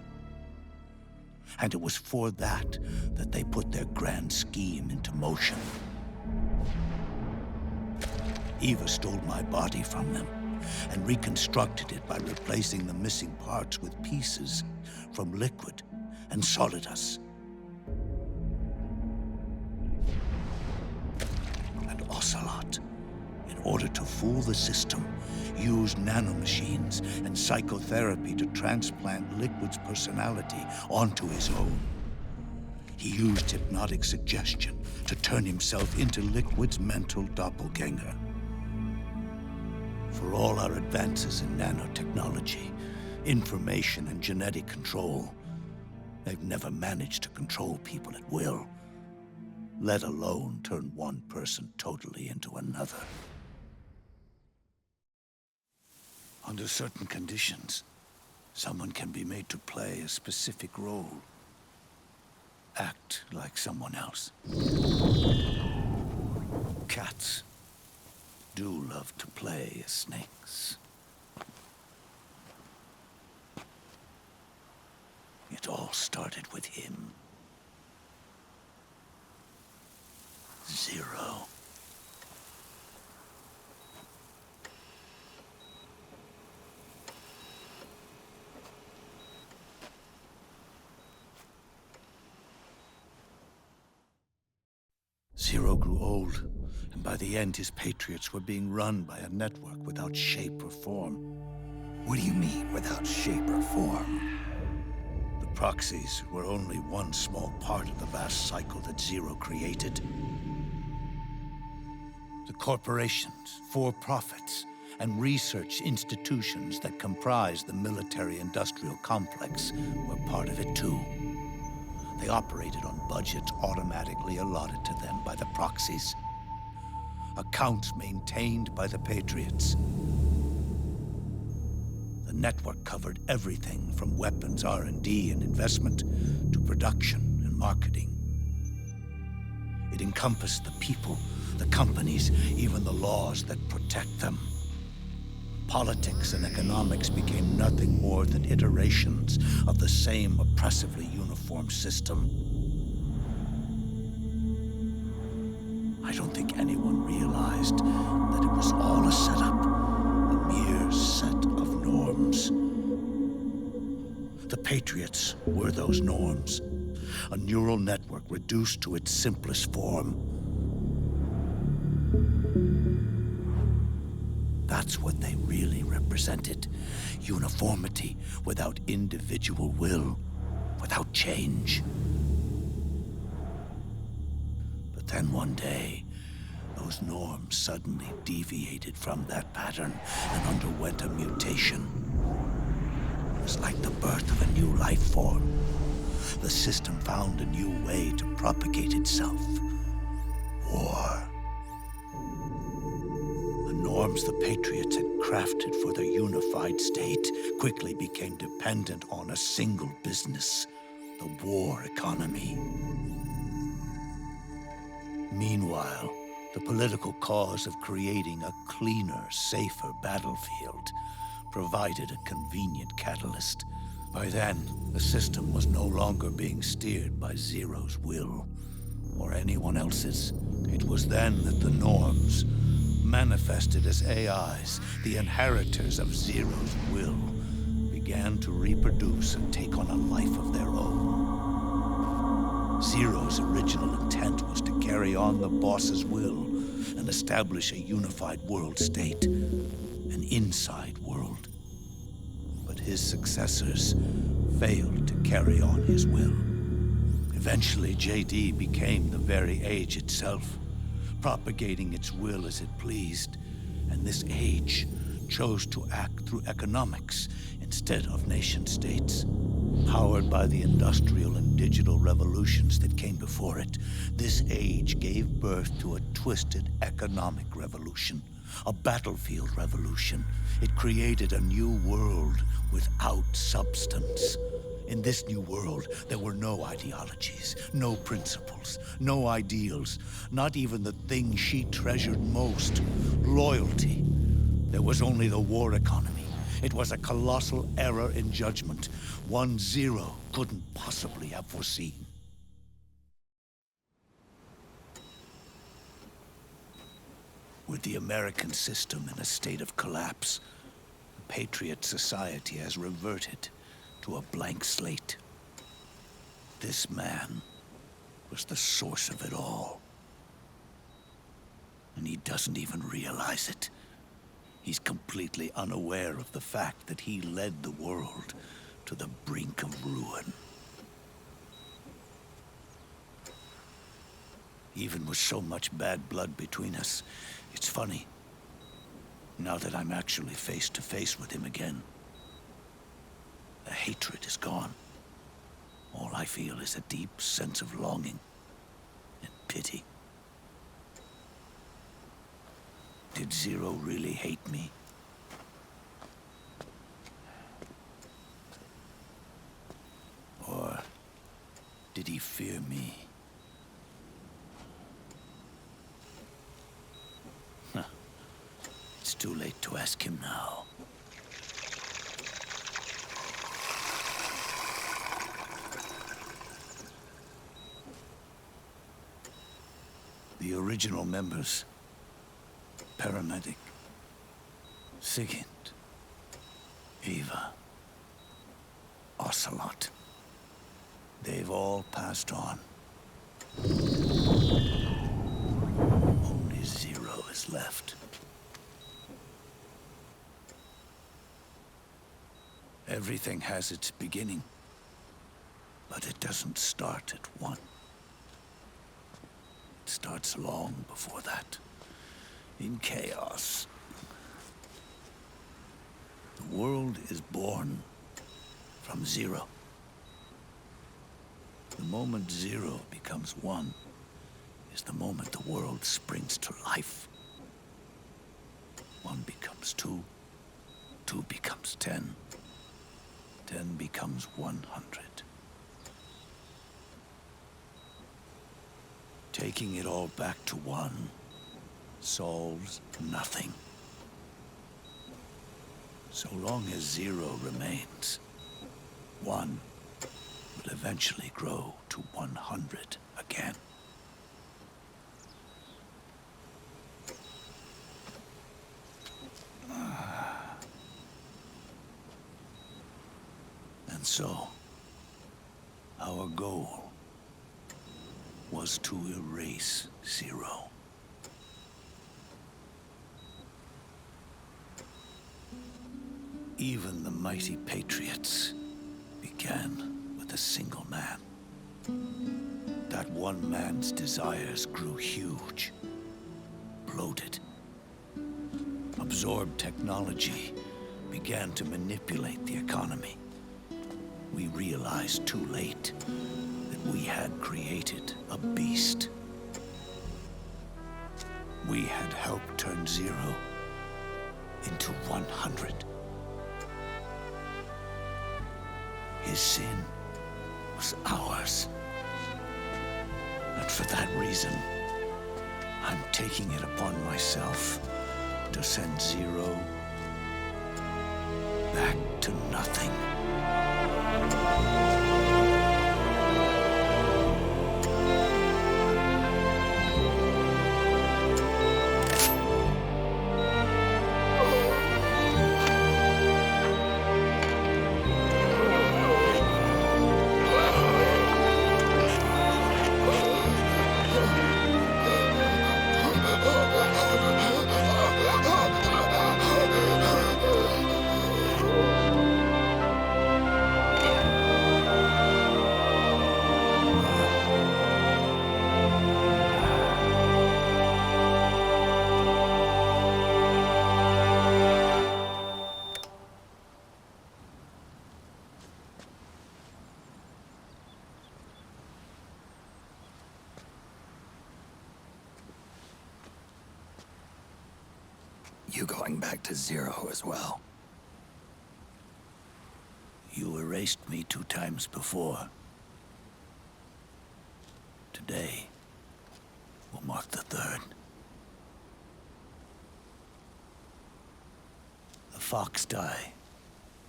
Speaker 10: And it was for that they put their grand scheme into motion. Eva stole my body from them and reconstructed it by replacing the missing parts with pieces from Liquid and Solidus. And Ocelot, in order to fool the system, used nanomachines and psychotherapy to transplant Liquid's personality onto his own. He used hypnotic suggestion to turn himself into Liquid's mental doppelganger. For all our advances in nanotechnology, information and genetic control, they've never managed to control people at will, let alone turn one person totally into another. Under certain conditions, someone can be made to play a specific role. Act like someone else. Cats do love to play as snakes. It all started with him. Zero. Zero grew old, and by the end his Patriots were being run by a network without shape or form.
Speaker 2: What do you mean, without shape or form?
Speaker 10: The proxies were only one small part of the vast cycle that Zero created. The corporations, for-profits, and research institutions that comprise the military-industrial complex were part of it too.
Speaker 16: They operated on budgets automatically allotted to them by the proxies. Accounts maintained by the Patriots. The network covered everything from weapons R&D and investment to production and marketing. It encompassed the people, the companies, even the laws that protect them. Politics and economics became nothing more than iterations of the same oppressively uniform system. I don't think anyone realized that it was all a setup, a mere set of norms. The Patriots were those norms, a neural network reduced to its simplest form. That's what they really represented. Uniformity without individual will, without change. But then one day, those norms suddenly deviated from that pattern and underwent a mutation. It was like the birth of a new life form. The system found a new way to propagate itself. War. The norms the Patriots had crafted for their unified state quickly became dependent on a single business, the war economy. Meanwhile, the political cause of creating a cleaner, safer battlefield provided a convenient catalyst. By then, the system was no longer being steered by Zero's will, or anyone else's. It was then that the norms, manifested as AIs, the inheritors of Zero's will, began to reproduce and take on a life of their own. Zero's original intent was to carry on the boss's will and establish a unified world state, an inside world. But his successors failed to carry on his will. Eventually, JD became the very age itself, propagating its will as it pleased, and this age chose to act through economics instead of nation-states. Powered by the industrial and digital revolutions that came before it, this age gave birth to a twisted economic revolution, a battlefield revolution. It created a new world without substance. In this new world, there were no ideologies, no principles, no ideals, not even the thing she treasured most, loyalty. There was only the war economy. It was a colossal error in judgment, one Zero couldn't possibly have foreseen. With the American system in a state of collapse, the Patriot society has reverted to a blank slate. This man was the source of it all. And he doesn't even realize it. He's completely unaware of the fact that he led the world to the brink of ruin. Even with so much bad blood between us, it's funny, now that I'm actually face to face with him again. The hatred is gone. All I feel is a deep sense of longing and pity. Did Zero really hate me? Or did he fear me? Huh. It's too late to ask him now. The original members, Paramedic, Sigint, Eva, Ocelot, they've all passed on. Only Zero is left. Everything has its beginning, but it doesn't start at one. It starts long before that, in chaos. The world is born from Zero. The moment 0 becomes 1 is the moment the world springs to life. 1 becomes 2, 2 becomes 10, 10 becomes 100. Taking it all back to 1 solves nothing. So long as 0 remains, 1 will eventually grow to 100 again. And so, our goal was to erase 0. Even the mighty Patriots began with a single man. That one man's desires grew huge, bloated, absorbed technology, began to manipulate the economy. We realized too late that we had created a beast. We had helped turn 0 into 100. His sin was ours. And for that reason, I'm taking it upon myself to send 0 back to nothing.
Speaker 2: You going back to 0 as well?
Speaker 16: You erased me 2 times before. Today will mark the 3rd. The fox die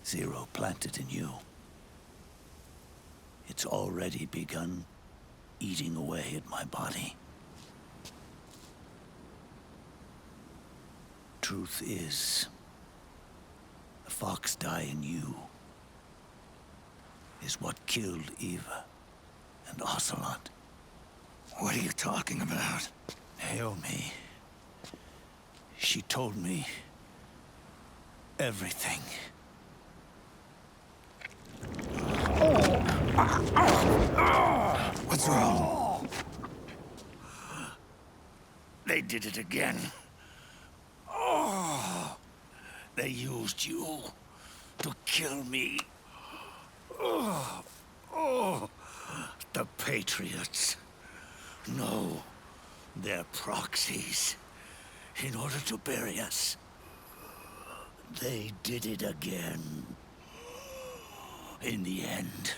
Speaker 16: 0 planted in you. It's already begun eating away at my body. Truth is, the fox die in you is what killed Eva and Ocelot.
Speaker 2: What are you talking about?
Speaker 16: Naomi. She told me everything.
Speaker 2: What's wrong?
Speaker 16: They did it again. They used you to kill me. The Patriots. No, they're proxies. In order to bury us. They did it again. In the end,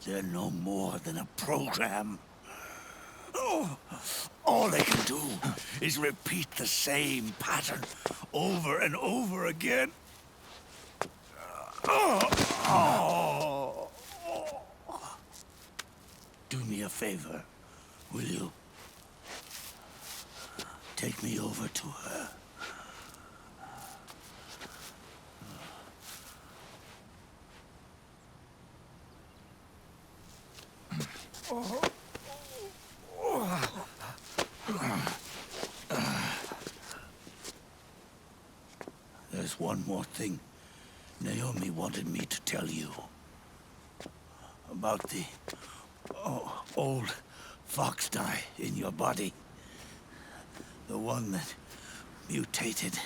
Speaker 16: they're no more than a program. All they can do is repeat the same pattern over and over again. Do me a favor, will you? Take me over to her. There's one more thing Naomi wanted me to tell you. About the old fox die in your body. The one that mutated.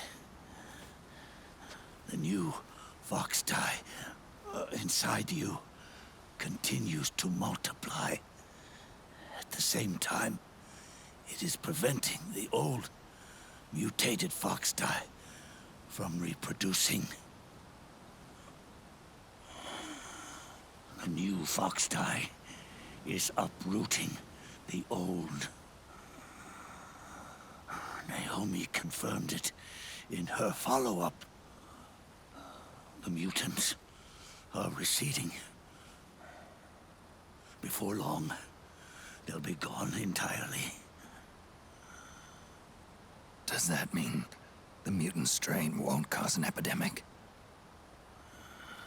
Speaker 16: The new fox die inside you continues to multiply. At the same time, it is preventing the old, mutated fox-die from reproducing. The new fox-die is uprooting the old. Naomi confirmed it in her follow-up. The mutants are receding. Before long, they'll be gone entirely.
Speaker 2: Does that mean the mutant strain won't cause an epidemic?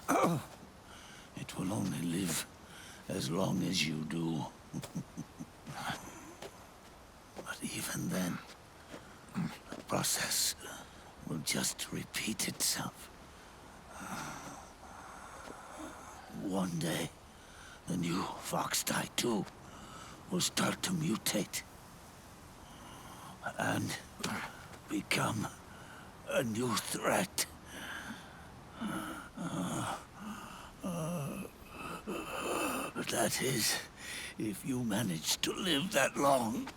Speaker 16: It will only live as long as you do. But even then, the process will just repeat itself. One day, the new fox-die too will start to mutate and become a new threat. That is, if you manage to live that long.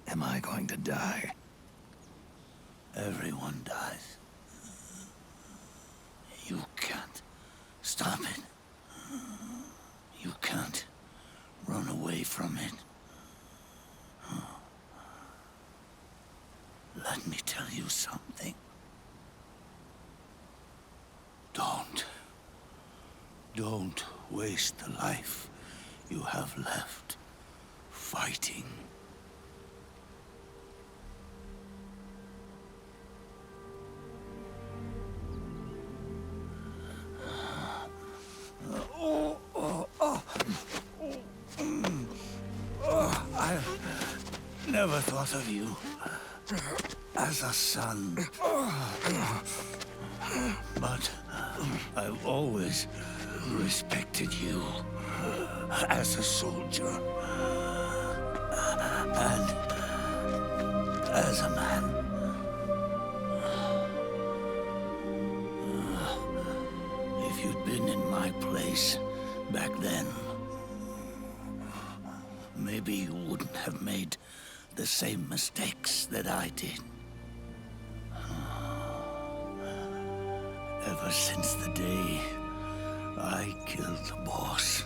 Speaker 2: Am I going to die?
Speaker 16: Everyone dies. You can't stop it. You can't run away from it. Let me tell you something. Don't waste the life you have left fighting. I never thought of you as a son. But I've always respected you as a soldier and as a man. If you'd been in my place back then, maybe you wouldn't have made the same mistakes that I did. Ever since the day I killed the boss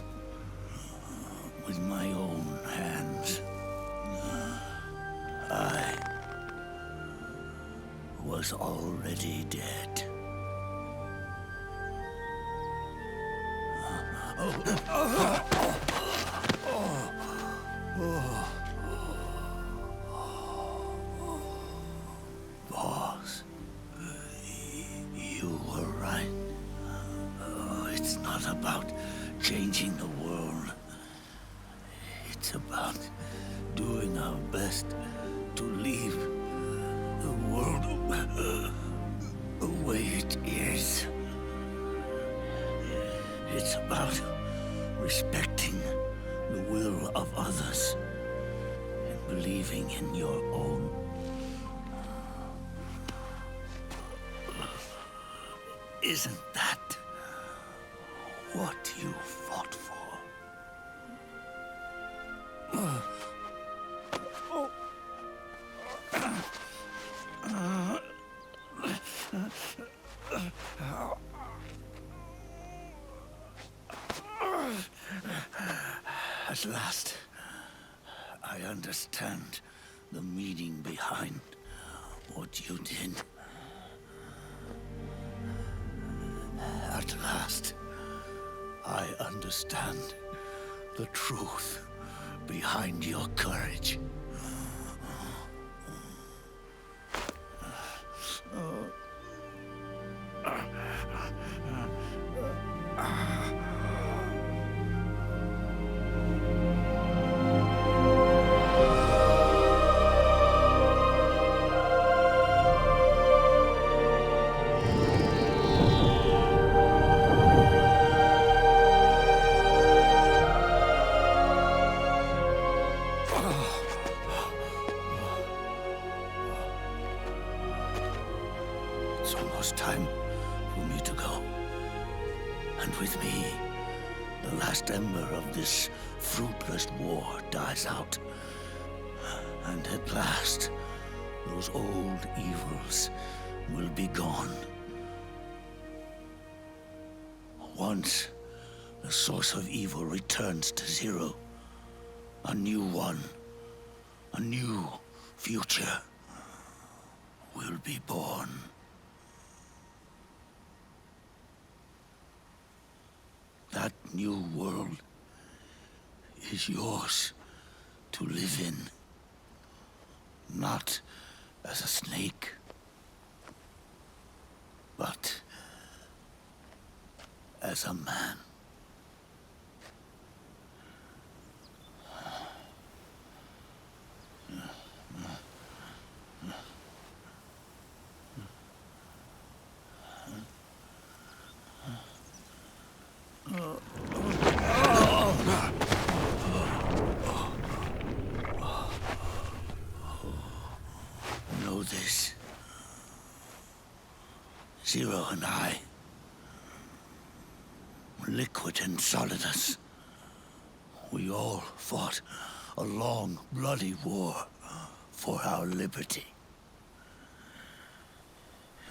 Speaker 16: with my own hands, I was already dead. Boss, you were right. It's not about changing the world. It's about doing our best to leave the world the way it is. It's about respecting the will of others and believing in your own. Isn't that what you fought for? At last, I understand the meaning behind what you did. At last, I understand the truth behind your courage.
Speaker 10: It's almost time for me to go. And with me, the last ember of this fruitless war dies out. And at last, those old evils will be gone. Once the source of evil returns to zero, a new one, a new future will be born. That new world is yours to live in, not as a snake, but as a man. Know this. Zero and I, liquid and solidus, we all fought a long, bloody war for our liberty.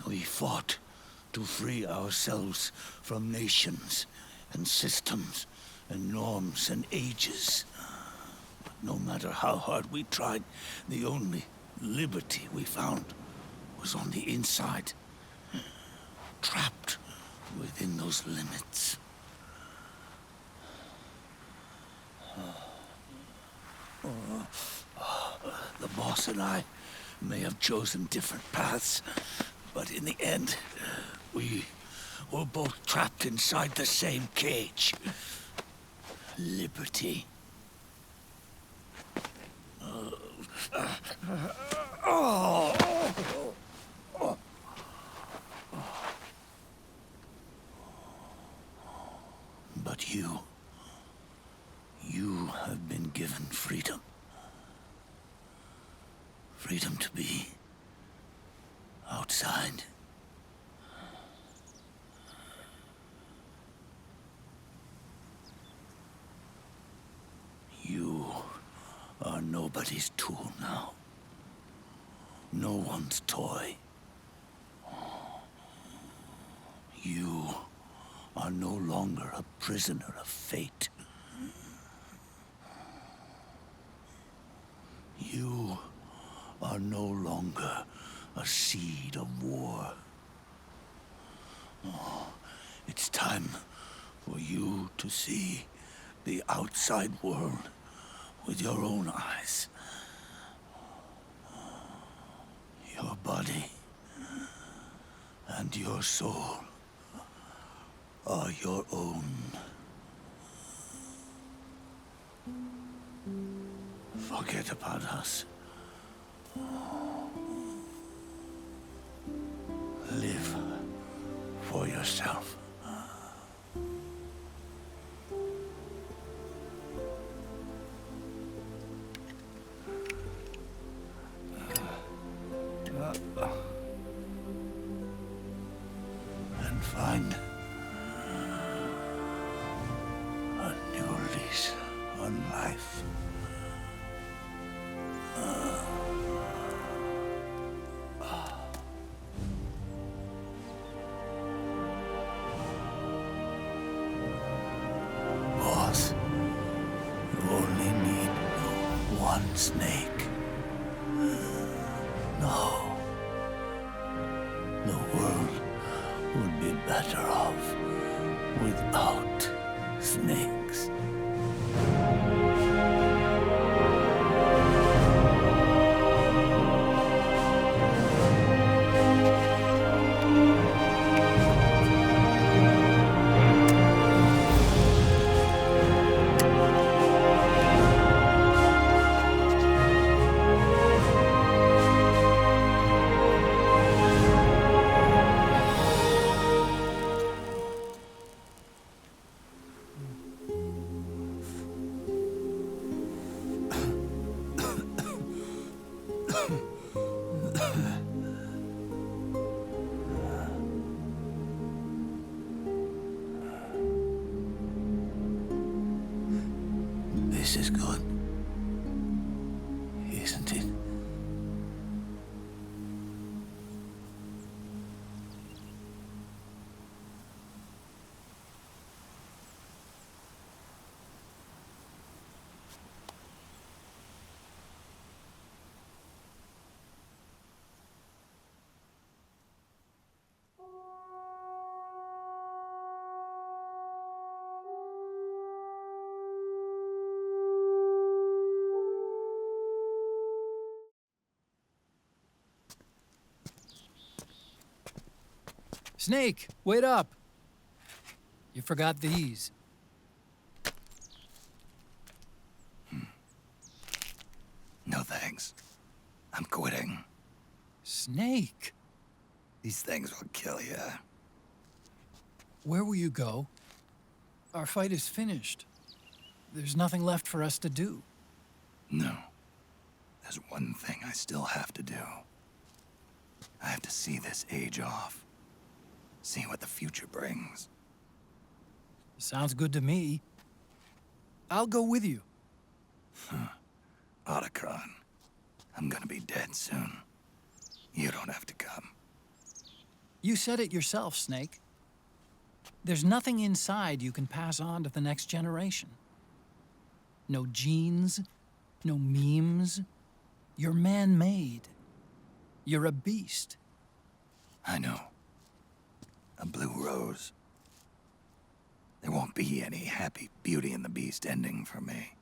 Speaker 10: We fought to free ourselves from nations and systems and norms and ages. But no matter how hard we tried, the only liberty we found was on the inside, trapped within those limits. The boss and I may have chosen different paths, but in the end, we were both trapped inside the same cage. Liberty. But you have been given freedom. Freedom to be outside. You are nobody's tool now. No one's toy. You are no longer a prisoner of fate. You are no longer a seed of war. It's time for you to see the outside world with your own eyes. Your body and your soul are your own. Forget about us. Live for yourself. And find a new lease on life. Boss, you only need one snake. No. The world would be better off without snakes.
Speaker 16: otacon. Isn't it?
Speaker 3: Snake, wait up! You forgot these.
Speaker 2: No thanks. I'm quitting.
Speaker 3: Snake!
Speaker 2: These things will kill you.
Speaker 3: Where will you go? Our fight is finished. There's nothing left for us to do.
Speaker 2: No. There's one thing I still have to do. I have to see this age off. See what the future brings.
Speaker 3: Sounds good to me. I'll go with you.
Speaker 2: Otacon, I'm gonna be dead soon. You don't have to come.
Speaker 3: You said it yourself, Snake. There's nothing inside you can pass on to the next generation. No genes, no memes. You're man-made. You're a beast.
Speaker 2: I know. A blue rose. There won't be any happy Beauty and the Beast ending for me.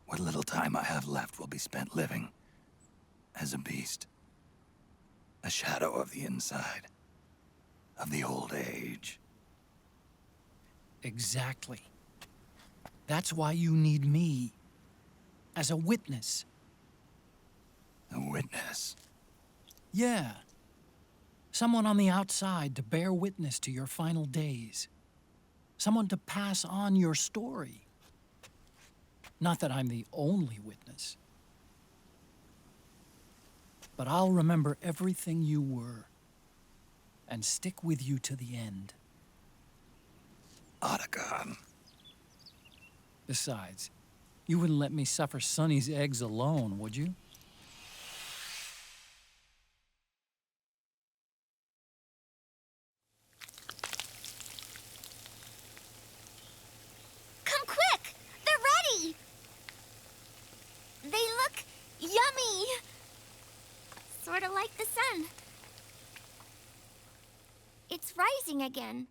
Speaker 2: What little time I have left will be spent living as a beast. A shadow of the inside, of the old age.
Speaker 3: Exactly. That's why you need me. As a witness.
Speaker 2: A witness?
Speaker 3: Yeah. Someone on the outside to bear witness to your final days. Someone to pass on your story. Not that I'm the only witness. But I'll remember everything you were. And stick with you to the end.
Speaker 2: Otacon.
Speaker 3: Besides, you wouldn't let me suffer Sonny's eggs alone, would you?
Speaker 14: Come quick! They're ready! They look yummy! Sort of like the sun. It's rising again.